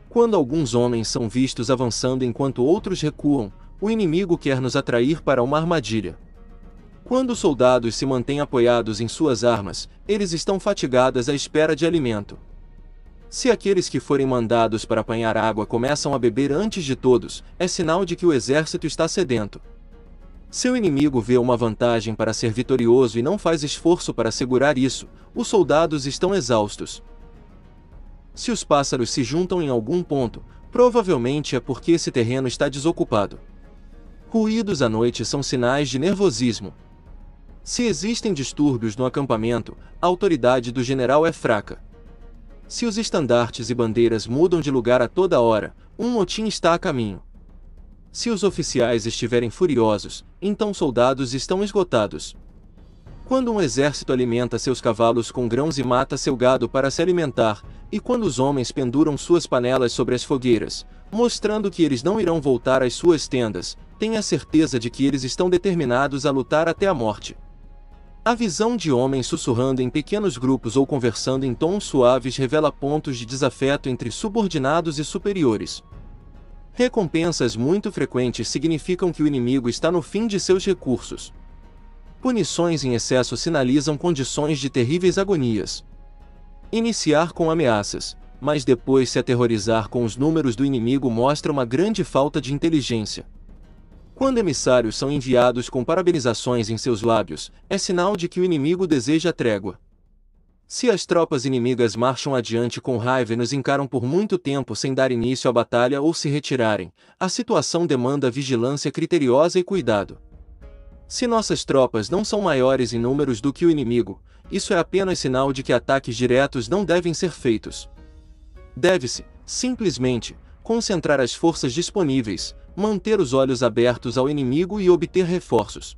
Quando alguns homens são vistos avançando enquanto outros recuam, o inimigo quer nos atrair para uma armadilha. Quando os soldados se mantêm apoiados em suas armas, eles estão fatigados à espera de alimento. Se aqueles que forem mandados para apanhar água começam a beber antes de todos, é sinal de que o exército está sedento. Se o inimigo vê uma vantagem para ser vitorioso e não faz esforço para segurar isso, os soldados estão exaustos. Se os pássaros se juntam em algum ponto, provavelmente é porque esse terreno está desocupado. Ruídos à noite são sinais de nervosismo. Se existem distúrbios no acampamento, a autoridade do general é fraca. Se os estandartes e bandeiras mudam de lugar a toda hora, um motim está a caminho. Se os oficiais estiverem furiosos, então soldados estão esgotados. Quando um exército alimenta seus cavalos com grãos e mata seu gado para se alimentar, e quando os homens penduram suas panelas sobre as fogueiras, mostrando que eles não irão voltar às suas tendas, tenha certeza de que eles estão determinados a lutar até a morte. A visão de homens sussurrando em pequenos grupos ou conversando em tons suaves revela pontos de desafeto entre subordinados e superiores. Recompensas muito frequentes significam que o inimigo está no fim de seus recursos. Punições em excesso sinalizam condições de terríveis agonias. Iniciar com ameaças, mas depois se aterrorizar com os números do inimigo mostra uma grande falta de inteligência. Quando emissários são enviados com parabenizações em seus lábios, é sinal de que o inimigo deseja trégua. Se as tropas inimigas marcham adiante com raiva e nos encaram por muito tempo sem dar início à batalha ou se retirarem, a situação demanda vigilância criteriosa e cuidado. Se nossas tropas não são maiores em números do que o inimigo, isso é apenas sinal de que ataques diretos não devem ser feitos. Deve-se, simplesmente, concentrar as forças disponíveis, manter os olhos abertos ao inimigo e obter reforços.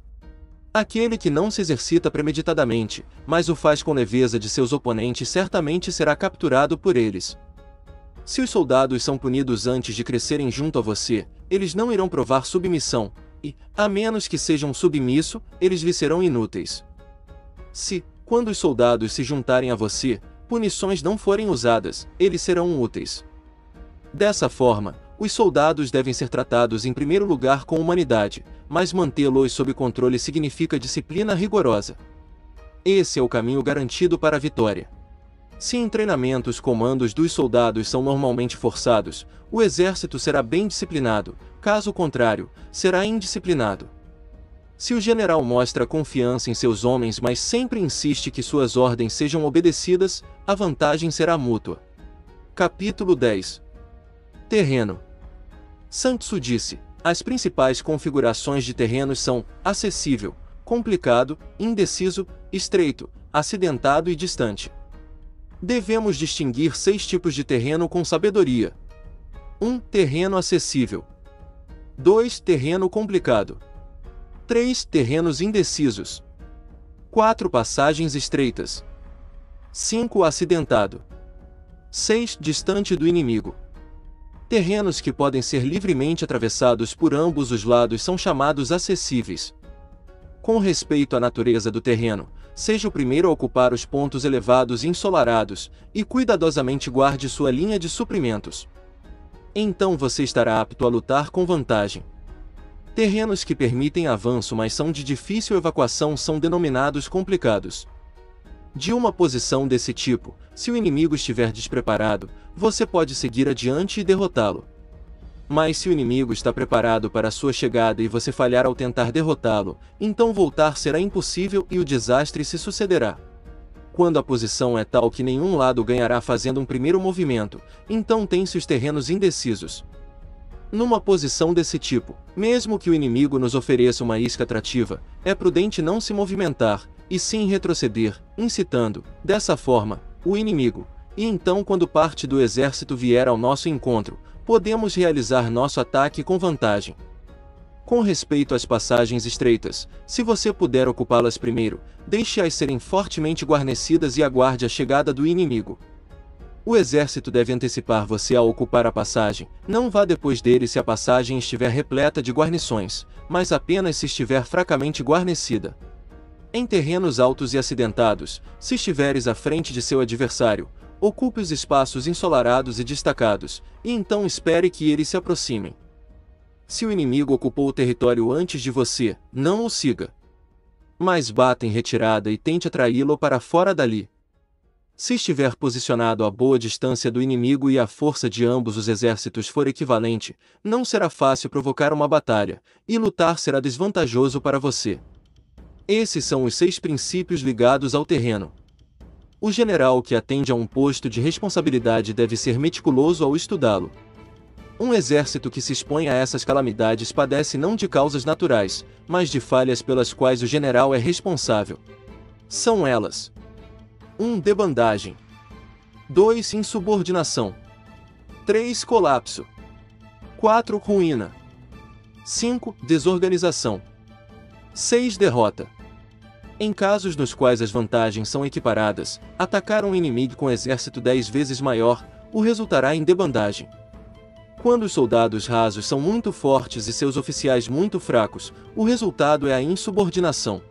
Aquele que não se exercita premeditadamente, mas o faz com leveza de seus oponentes certamente será capturado por eles. Se os soldados são punidos antes de crescerem junto a você, eles não irão provar submissão, e, a menos que sejam submisso, eles lhe serão inúteis. Se, quando os soldados se juntarem a você, punições não forem usadas, eles serão úteis. Dessa forma, os soldados devem ser tratados em primeiro lugar com humanidade, mas mantê-los sob controle significa disciplina rigorosa. Esse é o caminho garantido para a vitória. Se em treinamento os comandos dos soldados são normalmente forçados, o exército será bem disciplinado, caso contrário, será indisciplinado. Se o general mostra confiança em seus homens mas sempre insiste que suas ordens sejam obedecidas, a vantagem será mútua. Capítulo 10. Terreno. Sun Tzu disse: as principais configurações de terrenos são acessível, complicado, indeciso, estreito, acidentado e distante. Devemos distinguir 6 tipos de terreno com sabedoria. 1. Terreno acessível. 2. Terreno complicado. 3. Terrenos indecisos. 4. Passagens estreitas. 5. Acidentado. 6. Distante do inimigo. Terrenos que podem ser livremente atravessados por ambos os lados são chamados acessíveis. Com respeito à natureza do terreno, seja o primeiro a ocupar os pontos elevados e ensolarados, e cuidadosamente guarde sua linha de suprimentos. Então você estará apto a lutar com vantagem. Terrenos que permitem avanço mas são de difícil evacuação são denominados complicados. De uma posição desse tipo, se o inimigo estiver despreparado, você pode seguir adiante e derrotá-lo. Mas se o inimigo está preparado para a sua chegada e você falhar ao tentar derrotá-lo, então voltar será impossível e o desastre se sucederá. Quando a posição é tal que nenhum lado ganhará fazendo um primeiro movimento, então tem-se os terrenos indecisos. Numa posição desse tipo, mesmo que o inimigo nos ofereça uma isca atrativa, é prudente não se movimentar, e sim retroceder, incitando, dessa forma, o inimigo, e então quando parte do exército vier ao nosso encontro, podemos realizar nosso ataque com vantagem. Com respeito às passagens estreitas, se você puder ocupá-las primeiro, deixe-as serem fortemente guarnecidas e aguarde a chegada do inimigo. O exército deve antecipar você a ocupar a passagem, não vá depois dele se a passagem estiver repleta de guarnições, mas apenas se estiver fracamente guarnecida. Em terrenos altos e acidentados, se estiveres à frente de seu adversário, ocupe os espaços ensolarados e destacados, e então espere que eles se aproximem. Se o inimigo ocupou o território antes de você, não o siga. Mas bata em retirada e tente atraí-lo para fora dali. Se estiver posicionado a boa distância do inimigo e a força de ambos os exércitos for equivalente, não será fácil provocar uma batalha, e lutar será desvantajoso para você. Esses são os 6 princípios ligados ao terreno. O general que atende a um posto de responsabilidade deve ser meticuloso ao estudá-lo. Um exército que se expõe a essas calamidades padece não de causas naturais, mas de falhas pelas quais o general é responsável. São elas: 1. Debandagem. 2. Insubordinação. 3. Colapso. 4. Ruína. 5. Desorganização. 6. Derrota. Em casos nos quais as vantagens são equiparadas, atacar um inimigo com exército 10 vezes maior, o resultará em debandagem. Quando os soldados rasos são muito fortes e seus oficiais muito fracos, o resultado é a insubordinação.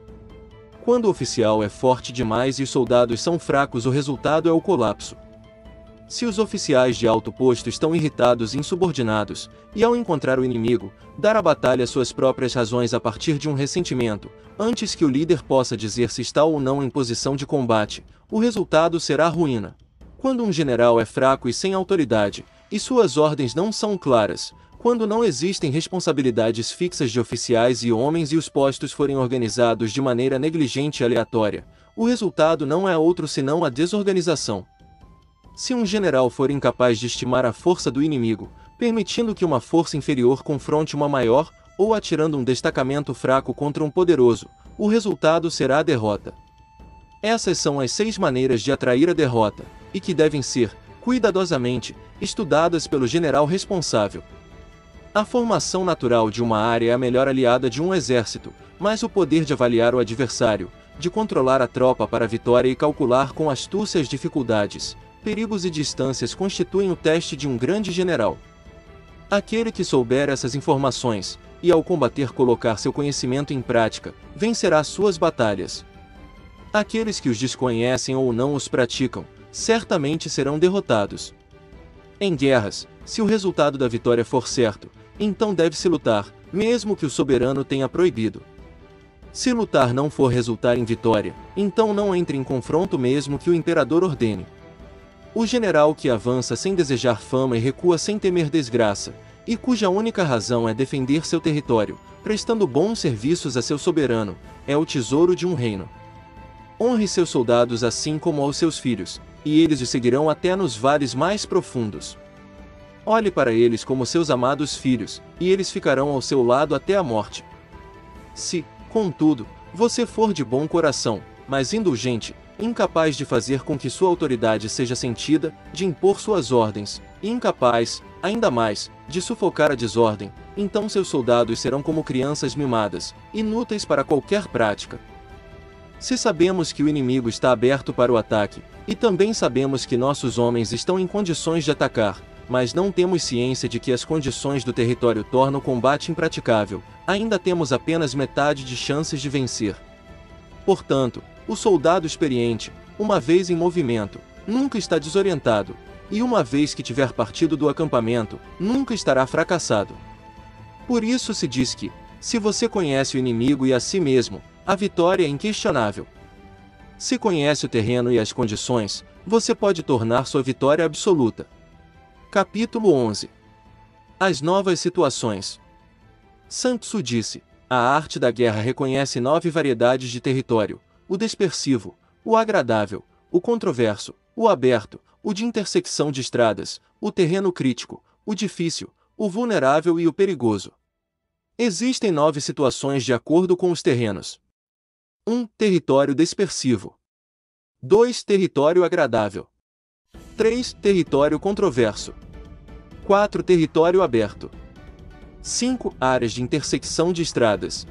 Quando o oficial é forte demais e os soldados são fracos, o resultado é o colapso. Se os oficiais de alto posto estão irritados e insubordinados, e ao encontrar o inimigo, dar à batalha suas próprias razões a partir de um ressentimento, antes que o líder possa dizer se está ou não em posição de combate, o resultado será ruína. Quando um general é fraco e sem autoridade, e suas ordens não são claras, quando não existem responsabilidades fixas de oficiais e homens e os postos forem organizados de maneira negligente e aleatória, o resultado não é outro senão a desorganização. Se um general for incapaz de estimar a força do inimigo, permitindo que uma força inferior confronte uma maior, ou atirando um destacamento fraco contra um poderoso, o resultado será a derrota. Essas são as 6 maneiras de atrair a derrota, e que devem ser cuidadosamente, estudadas pelo general responsável. A formação natural de uma área é a melhor aliada de um exército, mas o poder de avaliar o adversário, de controlar a tropa para a vitória e calcular com astúcia as dificuldades, perigos e distâncias constituem o teste de um grande general. Aquele que souber essas informações, e ao combater colocar seu conhecimento em prática, vencerá suas batalhas. Aqueles que os desconhecem ou não os praticam, certamente serão derrotados. Em guerras, se o resultado da vitória for certo, então deve-se lutar, mesmo que o soberano tenha proibido. Se lutar não for resultar em vitória, então não entre em confronto mesmo que o imperador ordene. O general que avança sem desejar fama e recua sem temer desgraça, e cuja única razão é defender seu território, prestando bons serviços a seu soberano, é o tesouro de um reino. Honre seus soldados assim como aos seus filhos, e eles o seguirão até nos vales mais profundos. Olhe para eles como seus amados filhos, e eles ficarão ao seu lado até a morte. Se, contudo, você for de bom coração, mas indulgente, incapaz de fazer com que sua autoridade seja sentida, de impor suas ordens, e incapaz, ainda mais, de sufocar a desordem, então seus soldados serão como crianças mimadas, inúteis para qualquer prática. Se sabemos que o inimigo está aberto para o ataque, e também sabemos que nossos homens estão em condições de atacar, mas não temos ciência de que as condições do território tornam o combate impraticável, ainda temos apenas metade de chances de vencer. Portanto, o soldado experiente, uma vez em movimento, nunca está desorientado, e uma vez que tiver partido do acampamento, nunca estará fracassado. Por isso se diz que, se você conhece o inimigo e a si mesmo, a vitória é inquestionável. Se conhece o terreno e as condições, você pode tornar sua vitória absoluta. Capítulo 11. As novas situações. Sun Tzu disse: a arte da guerra reconhece 9 variedades de território: o dispersivo, o agradável, o controverso, o aberto, o de intersecção de estradas, o terreno crítico, o difícil, o vulnerável e o perigoso. Existem 9 situações de acordo com os terrenos. 1. Território dispersivo. 2. Território agradável. 3. Território controverso. 4. Território aberto. 5. Áreas de intersecção de estradas.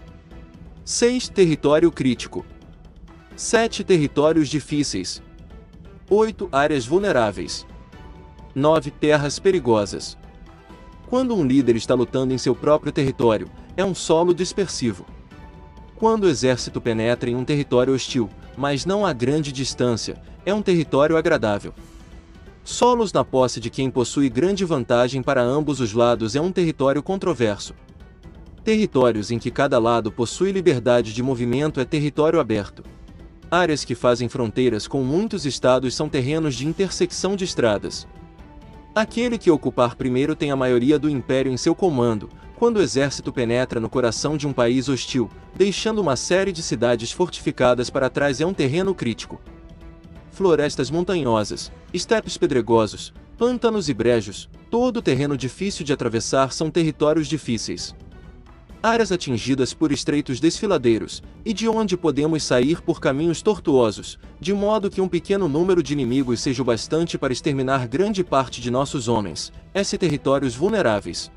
6. Território crítico. 7. Territórios difíceis. 8. Áreas vulneráveis. 9. Terras perigosas. Quando um líder está lutando em seu próprio território, é um solo dispersivo. Quando o exército penetra em um território hostil, mas não a grande distância, é um território agradável. Solos na posse de quem possui grande vantagem para ambos os lados é um território controverso. Territórios em que cada lado possui liberdade de movimento é território aberto. Áreas que fazem fronteiras com muitos estados são terrenos de intersecção de estradas. Aquele que ocupar primeiro tem a maioria do império em seu comando, quando o exército penetra no coração de um país hostil, deixando uma série de cidades fortificadas para trás é um terreno crítico. Florestas montanhosas, estepes pedregosos, pântanos e brejos, todo terreno difícil de atravessar são territórios difíceis. Áreas atingidas por estreitos desfiladeiros, e de onde podemos sair por caminhos tortuosos, de modo que um pequeno número de inimigos seja o bastante para exterminar grande parte de nossos homens, esses territórios vulneráveis.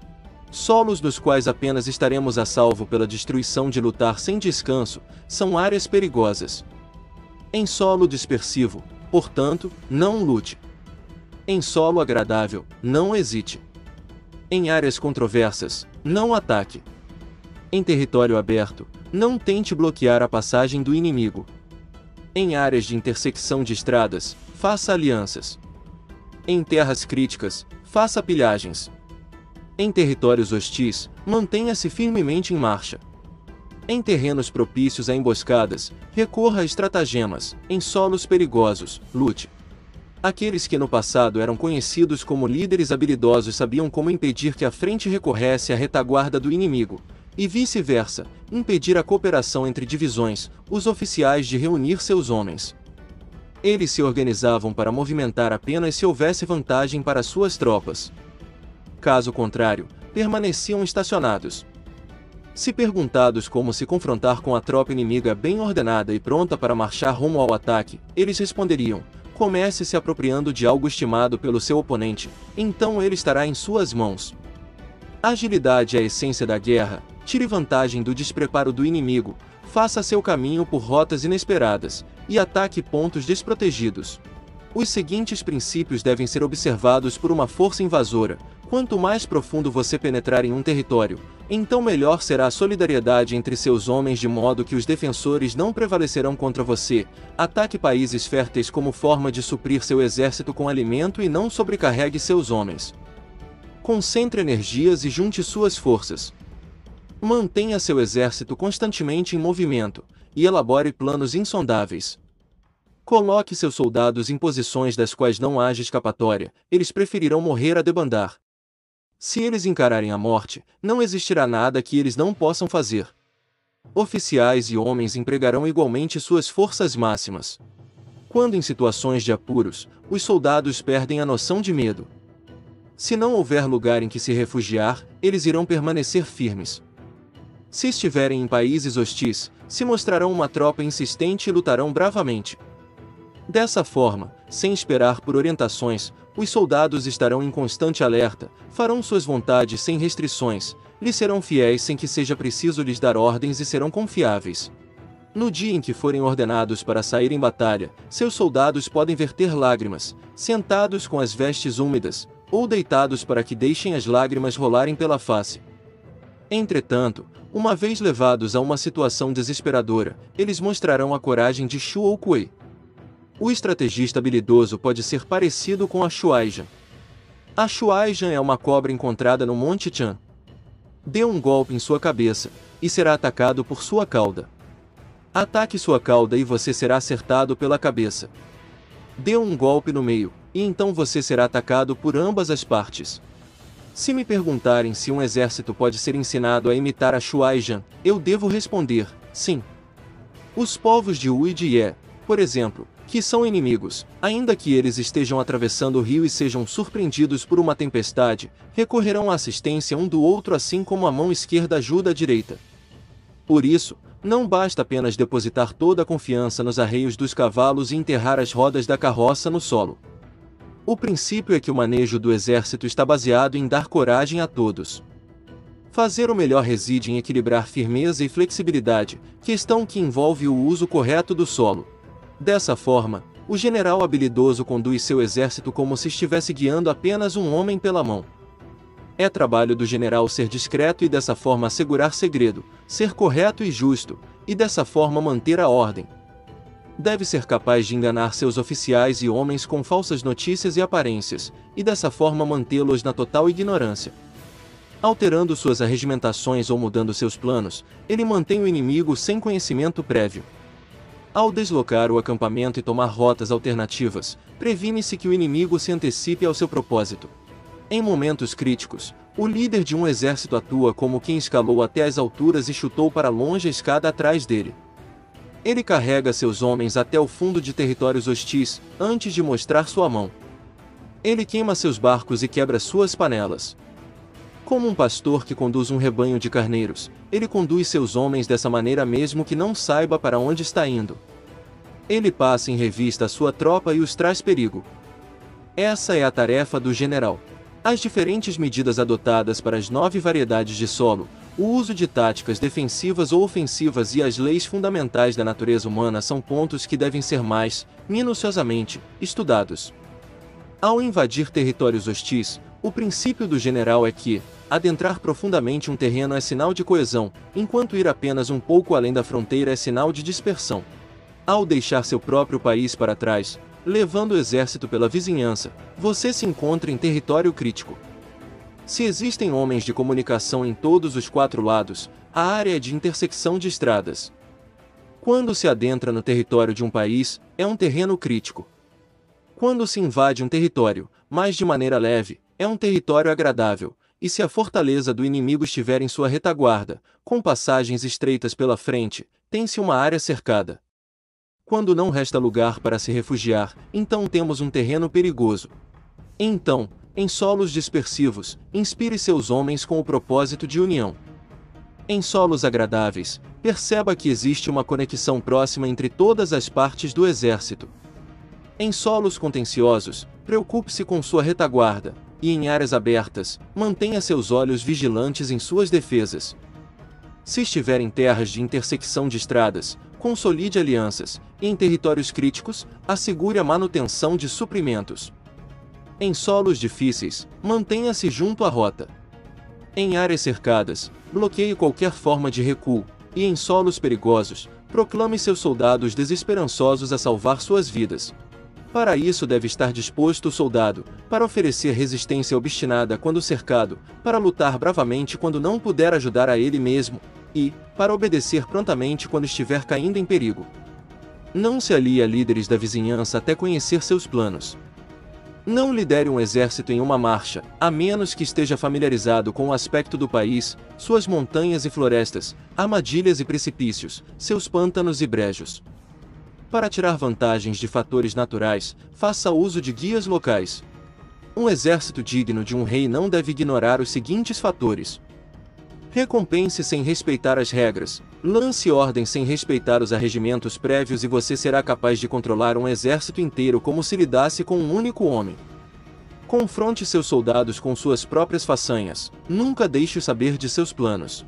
Solos nos quais apenas estaremos a salvo pela destruição de lutar sem descanso, são áreas perigosas. Em solo dispersivo, portanto, não lute. Em solo agradável, não hesite. Em áreas controversas, não ataque. Em território aberto, não tente bloquear a passagem do inimigo. Em áreas de intersecção de estradas, faça alianças. Em terras críticas, faça pilhagens. Em territórios hostis, mantenha-se firmemente em marcha. Em terrenos propícios a emboscadas, recorra a estratagemas. Em solos perigosos, lute. Aqueles que no passado eram conhecidos como líderes habilidosos sabiam como impedir que a frente recorresse à retaguarda do inimigo, e vice-versa, impedir a cooperação entre divisões, os oficiais de reunir seus homens. Eles se organizavam para movimentar apenas se houvesse vantagem para suas tropas. Caso contrário, permaneciam estacionados. Se perguntados como se confrontar com a tropa inimiga bem ordenada e pronta para marchar rumo ao ataque, eles responderiam: Comece se apropriando de algo estimado pelo seu oponente, então ele estará em suas mãos. Agilidade é a essência da guerra. Tire vantagem do despreparo do inimigo, faça seu caminho por rotas inesperadas, e ataque pontos desprotegidos. Os seguintes princípios devem ser observados por uma força invasora: quanto mais profundo você penetrar em um território, então melhor será a solidariedade entre seus homens, de modo que os defensores não prevalecerão contra você. Ataque países férteis como forma de suprir seu exército com alimento e não sobrecarregue seus homens. Concentre energias e junte suas forças. Mantenha seu exército constantemente em movimento, e elabore planos insondáveis. Coloque seus soldados em posições das quais não haja escapatória, eles preferirão morrer a debandar. Se eles encararem a morte, não existirá nada que eles não possam fazer. Oficiais e homens empregarão igualmente suas forças máximas. Quando em situações de apuros, os soldados perdem a noção de medo. Se não houver lugar em que se refugiar, eles irão permanecer firmes. Se estiverem em países hostis, se mostrarão uma tropa insistente e lutarão bravamente. Dessa forma, sem esperar por orientações, os soldados estarão em constante alerta, farão suas vontades sem restrições, lhes serão fiéis sem que seja preciso lhes dar ordens e serão confiáveis. No dia em que forem ordenados para sair em batalha, seus soldados podem verter lágrimas, sentados com as vestes úmidas, ou deitados para que deixem as lágrimas rolarem pela face. Entretanto, uma vez levados a uma situação desesperadora, eles mostrarão a coragem de Shu ou Kuei. O estrategista habilidoso pode ser parecido com a Shuaijan. A Shuaijan é uma cobra encontrada no Monte Chan. Dê um golpe em sua cabeça, e será atacado por sua cauda. Ataque sua cauda e você será acertado pela cabeça. Dê um golpe no meio, e então você será atacado por ambas as partes. Se me perguntarem se um exército pode ser ensinado a imitar a Shuaijan, eu devo responder, sim. Os povos de Wu e de Ye, por exemplo, que são inimigos, ainda que eles estejam atravessando o rio e sejam surpreendidos por uma tempestade, recorrerão à assistência um do outro assim como a mão esquerda ajuda a direita. Por isso, não basta apenas depositar toda a confiança nos arreios dos cavalos e enterrar as rodas da carroça no solo. O princípio é que o manejo do exército está baseado em dar coragem a todos. Fazer o melhor reside em equilibrar firmeza e flexibilidade, questão que envolve o uso correto do solo. Dessa forma, o general habilidoso conduz seu exército como se estivesse guiando apenas um homem pela mão. É trabalho do general ser discreto e dessa forma assegurar segredo, ser correto e justo, e dessa forma manter a ordem. Deve ser capaz de enganar seus oficiais e homens com falsas notícias e aparências, e dessa forma mantê-los na total ignorância. Alterando suas arregimentações ou mudando seus planos, ele mantém o inimigo sem conhecimento prévio. Ao deslocar o acampamento e tomar rotas alternativas, previne-se que o inimigo se antecipe ao seu propósito. Em momentos críticos, o líder de um exército atua como quem escalou até as alturas e chutou para longe a escada atrás dele. Ele carrega seus homens até o fundo de territórios hostis, antes de mostrar sua mão. Ele queima seus barcos e quebra suas panelas. Como um pastor que conduz um rebanho de carneiros, ele conduz seus homens dessa maneira mesmo que não saiba para onde está indo. Ele passa em revista a sua tropa e os traz perigo. Essa é a tarefa do general. As diferentes medidas adotadas para as 9 variedades de solo, o uso de táticas defensivas ou ofensivas e as leis fundamentais da natureza humana são pontos que devem ser mais, minuciosamente, estudados. Ao invadir territórios hostis, o princípio do general é que, adentrar profundamente um terreno é sinal de coesão, enquanto ir apenas um pouco além da fronteira é sinal de dispersão. Ao deixar seu próprio país para trás, levando o exército pela vizinhança, você se encontra em território crítico. Se existem homens de comunicação em todos os 4 lados, a área é de intersecção de estradas. Quando se adentra no território de um país, é um terreno crítico. Quando se invade um território, mas de maneira leve, é um território agradável, e se a fortaleza do inimigo estiver em sua retaguarda, com passagens estreitas pela frente, tem-se uma área cercada. Quando não resta lugar para se refugiar, então temos um terreno perigoso. Então, em solos dispersivos, inspire seus homens com o propósito de união. Em solos agradáveis, perceba que existe uma conexão próxima entre todas as partes do exército. Em solos contenciosos, preocupe-se com sua retaguarda, e em áreas abertas, mantenha seus olhos vigilantes em suas defesas. Se estiver em terras de intersecção de estradas, consolide alianças, e em territórios críticos, assegure a manutenção de suprimentos. Em solos difíceis, mantenha-se junto à rota. Em áreas cercadas, bloqueie qualquer forma de recuo, e em solos perigosos, proclame seus soldados desesperançosos a salvar suas vidas. Para isso deve estar disposto o soldado, para oferecer resistência obstinada quando cercado, para lutar bravamente quando não puder ajudar a ele mesmo, e, para obedecer prontamente quando estiver caindo em perigo. Não se alie a líderes da vizinhança até conhecer seus planos. Não lidere um exército em uma marcha, a menos que esteja familiarizado com o aspecto do país, suas montanhas e florestas, armadilhas e precipícios, seus pântanos e brejos. Para tirar vantagens de fatores naturais, faça uso de guias locais. Um exército digno de um rei não deve ignorar os seguintes fatores: recompense sem respeitar as regras, lance ordem sem respeitar os arregimentos prévios e você será capaz de controlar um exército inteiro como se lidasse com um único homem. Confronte seus soldados com suas próprias façanhas, nunca deixe-os saber de seus planos.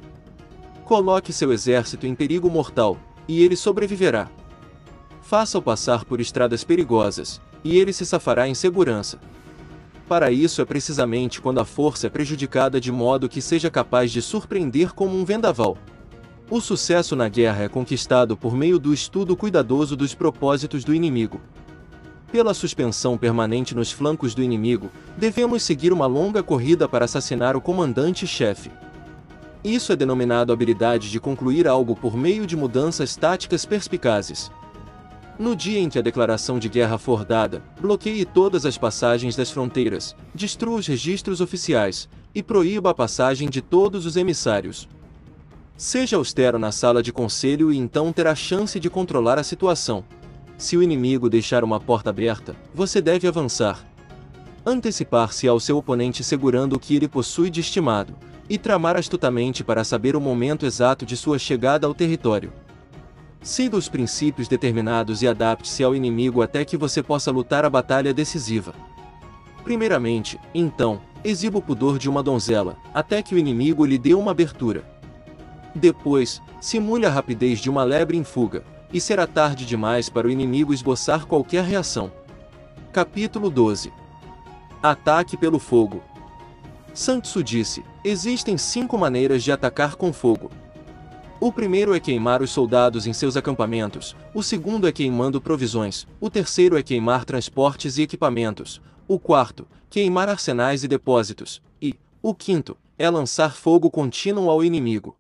Coloque seu exército em perigo mortal, e ele sobreviverá. Faça-o passar por estradas perigosas, e ele se safará em segurança. Para isso é precisamente quando a força é prejudicada de modo que seja capaz de surpreender como um vendaval. O sucesso na guerra é conquistado por meio do estudo cuidadoso dos propósitos do inimigo. Pela suspensão permanente nos flancos do inimigo, devemos seguir uma longa corrida para assassinar o comandante-chefe. Isso é denominado habilidade de concluir algo por meio de mudanças táticas perspicazes. No dia em que a declaração de guerra for dada, bloqueie todas as passagens das fronteiras, destrua os registros oficiais, e proíba a passagem de todos os emissários. Seja austero na sala de conselho e então terá chance de controlar a situação. Se o inimigo deixar uma porta aberta, você deve avançar. Antecipar-se ao seu oponente segurando o que ele possui de estimado, e tramar astutamente para saber o momento exato de sua chegada ao território. Siga os princípios determinados e adapte-se ao inimigo até que você possa lutar a batalha decisiva. Primeiramente, então, exiba o pudor de uma donzela, até que o inimigo lhe dê uma abertura. Depois, simule a rapidez de uma lebre em fuga, e será tarde demais para o inimigo esboçar qualquer reação. Capítulo 12. Ataque pelo fogo. Sun Tzu disse: existem 5 maneiras de atacar com fogo. O primeiro é queimar os soldados em seus acampamentos, o segundo é queimando provisões, o terceiro é queimar transportes e equipamentos, o quarto, queimar arsenais e depósitos, e, o quinto, é lançar fogo contínuo ao inimigo.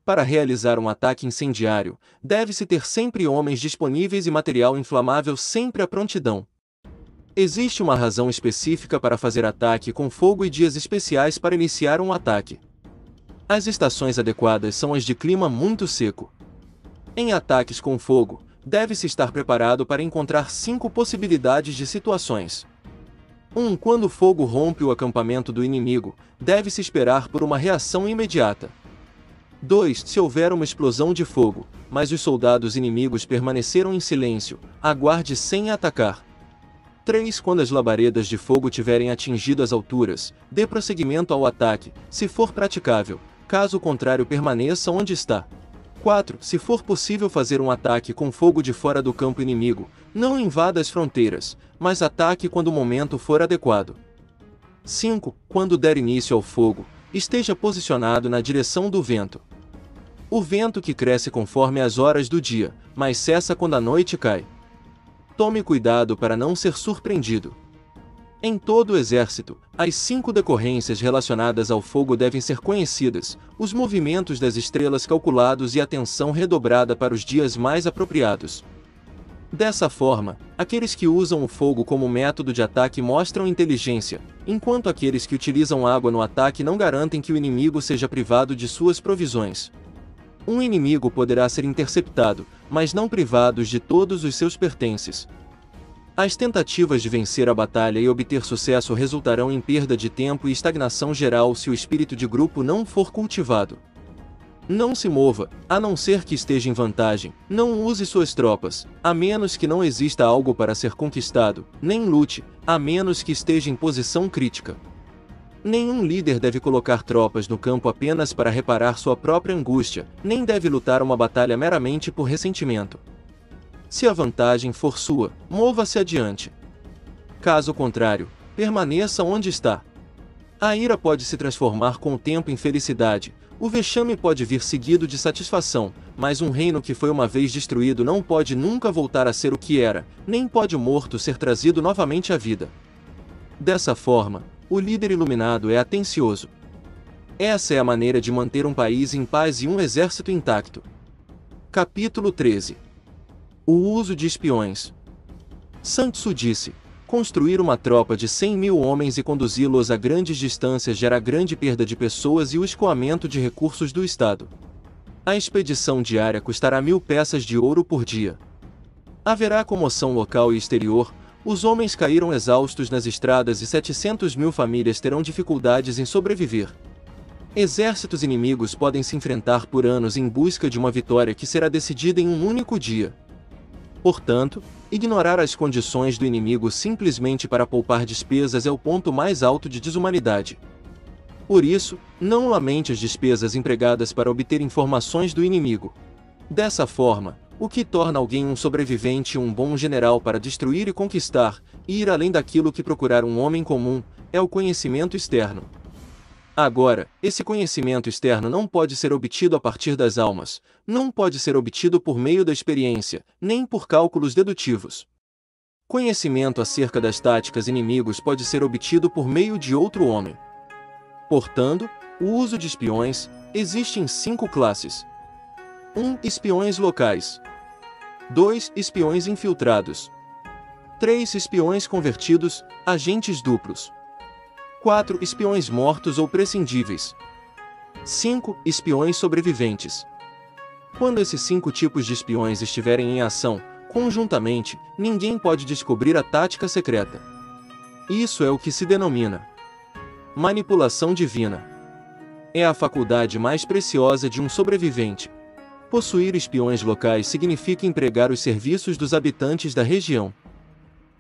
Para realizar um ataque incendiário, deve-se ter sempre homens disponíveis e material inflamável sempre à prontidão. Existe uma razão específica para fazer ataque com fogo e dias especiais para iniciar um ataque. As estações adequadas são as de clima muito seco. Em ataques com fogo, deve-se estar preparado para encontrar 5 possibilidades de situações. 1. Quando o fogo rompe o acampamento do inimigo, deve-se esperar por uma reação imediata. 2. Se houver uma explosão de fogo, mas os soldados inimigos permaneceram em silêncio, aguarde sem atacar. 3. Quando as labaredas de fogo tiverem atingido as alturas, dê prosseguimento ao ataque, se for praticável. Caso contrário, permaneça onde está. 4. Se for possível fazer um ataque com fogo de fora do campo inimigo, não invada as fronteiras, mas ataque quando o momento for adequado. 5. Quando der início ao fogo, esteja posicionado na direção do vento. O vento que cresce conforme as horas do dia, mas cessa quando a noite cai. Tome cuidado para não ser surpreendido. Em todo o exército, as 5 decorrências relacionadas ao fogo devem ser conhecidas, os movimentos das estrelas calculados e a atenção redobrada para os dias mais apropriados. Dessa forma, aqueles que usam o fogo como método de ataque mostram inteligência, enquanto aqueles que utilizam água no ataque não garantem que o inimigo seja privado de suas provisões. Um inimigo poderá ser interceptado, mas não privados de todos os seus pertences. As tentativas de vencer a batalha e obter sucesso resultarão em perda de tempo e estagnação geral se o espírito de grupo não for cultivado. Não se mova, a não ser que esteja em vantagem, não use suas tropas, a menos que não exista algo para ser conquistado, nem lute, a menos que esteja em posição crítica. Nenhum líder deve colocar tropas no campo apenas para reparar sua própria angústia, nem deve lutar uma batalha meramente por ressentimento. Se a vantagem for sua, mova-se adiante. Caso contrário, permaneça onde está. A ira pode se transformar com o tempo em felicidade, o vexame pode vir seguido de satisfação, mas um reino que foi uma vez destruído não pode nunca voltar a ser o que era, nem pode o morto ser trazido novamente à vida. Dessa forma, o líder iluminado é atencioso. Essa é a maneira de manter um país em paz e um exército intacto. Capítulo 13. O uso de espiões. Sun Tzu disse: construir uma tropa de 100.000 homens e conduzi-los a grandes distâncias gera grande perda de pessoas e o escoamento de recursos do Estado. A expedição diária custará 1.000 peças de ouro por dia. Haverá comoção local e exterior, os homens caíram exaustos nas estradas e 700.000 famílias terão dificuldades em sobreviver. Exércitos inimigos podem se enfrentar por anos em busca de uma vitória que será decidida em um único dia. Portanto, ignorar as condições do inimigo simplesmente para poupar despesas é o ponto mais alto de desumanidade. Por isso, não lamente as despesas empregadas para obter informações do inimigo. Dessa forma, o que torna alguém um sobrevivente e um bom general para destruir e conquistar, e ir além daquilo que procurar um homem comum, é o conhecimento externo. Agora, esse conhecimento externo não pode ser obtido a partir das almas, não pode ser obtido por meio da experiência, nem por cálculos dedutivos. Conhecimento acerca das táticas inimigos pode ser obtido por meio de outro homem. Portanto, o uso de espiões existe em 5 classes. 1. Espiões locais. 2. Espiões infiltrados. 3. Espiões convertidos, agentes duplos. 4. Espiões mortos ou prescindíveis. 5. Espiões sobreviventes. Quando esses 5 tipos de espiões estiverem em ação, conjuntamente, ninguém pode descobrir a tática secreta. Isso é o que se denomina manipulação divina. É a faculdade mais preciosa de um sobrevivente. Possuir espiões locais significa empregar os serviços dos habitantes da região.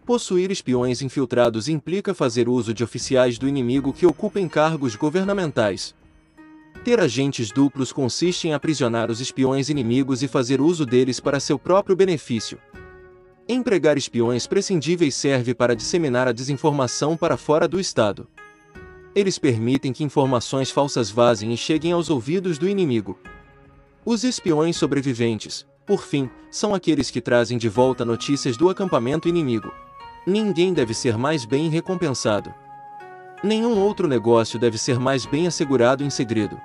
Possuir espiões infiltrados implica fazer uso de oficiais do inimigo que ocupem cargos governamentais. Ter agentes duplos consiste em aprisionar os espiões inimigos e fazer uso deles para seu próprio benefício. Empregar espiões prescindíveis serve para disseminar a desinformação para fora do Estado. Eles permitem que informações falsas vazem e cheguem aos ouvidos do inimigo. Os espiões sobreviventes, por fim, são aqueles que trazem de volta notícias do acampamento inimigo. Ninguém deve ser mais bem recompensado. Nenhum outro negócio deve ser mais bem assegurado em segredo.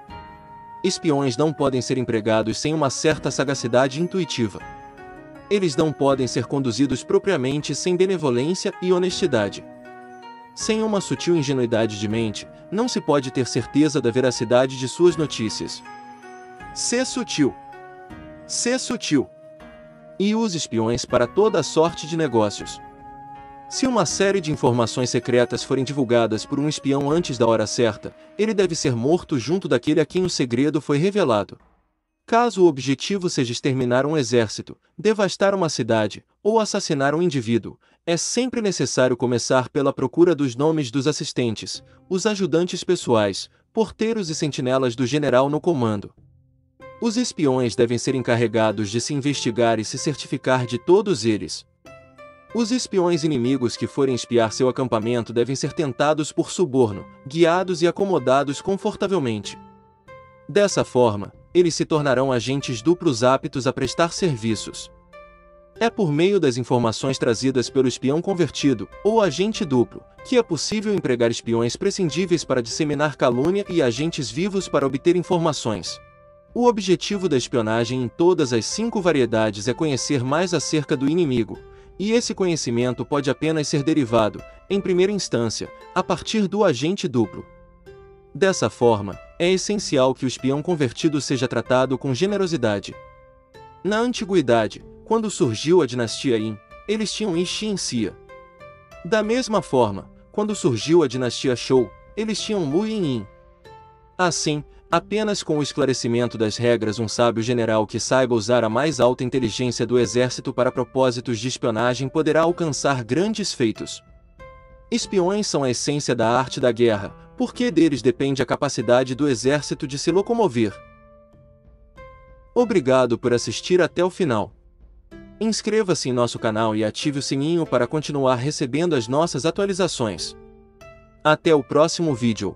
Espiões não podem ser empregados sem uma certa sagacidade intuitiva. Eles não podem ser conduzidos propriamente sem benevolência e honestidade. Sem uma sutil ingenuidade de mente, não se pode ter certeza da veracidade de suas notícias. Sê sutil. Sê sutil. E use espiões para toda a sorte de negócios. Se uma série de informações secretas forem divulgadas por um espião antes da hora certa, ele deve ser morto junto daquele a quem o segredo foi revelado. Caso o objetivo seja exterminar um exército, devastar uma cidade, ou assassinar um indivíduo, é sempre necessário começar pela procura dos nomes dos assistentes, os ajudantes pessoais, porteiros e sentinelas do general no comando. Os espiões devem ser encarregados de se investigar e se certificar de todos eles. Os espiões inimigos que forem espiar seu acampamento devem ser tentados por suborno, guiados e acomodados confortavelmente. Dessa forma, eles se tornarão agentes duplos aptos a prestar serviços. É por meio das informações trazidas pelo espião convertido, ou agente duplo, que é possível empregar espiões prescindíveis para disseminar calúnia e agentes vivos para obter informações. O objetivo da espionagem em todas as 5 variedades é conhecer mais acerca do inimigo, e esse conhecimento pode apenas ser derivado, em primeira instância, a partir do agente duplo. Dessa forma, é essencial que o espião convertido seja tratado com generosidade. Na antiguidade, quando surgiu a dinastia Yin, eles tinham Yi em Xia. Da mesma forma, quando surgiu a dinastia Shou, eles tinham Mu Yin. Assim, Apenas com o esclarecimento das regras, um sábio general que saiba usar a mais alta inteligência do exército para propósitos de espionagem poderá alcançar grandes feitos. Espiões são a essência da arte da guerra, porque deles depende a capacidade do exército de se locomover. Obrigado por assistir até o final. Inscreva-se em nosso canal e ative o sininho para continuar recebendo as nossas atualizações. Até o próximo vídeo.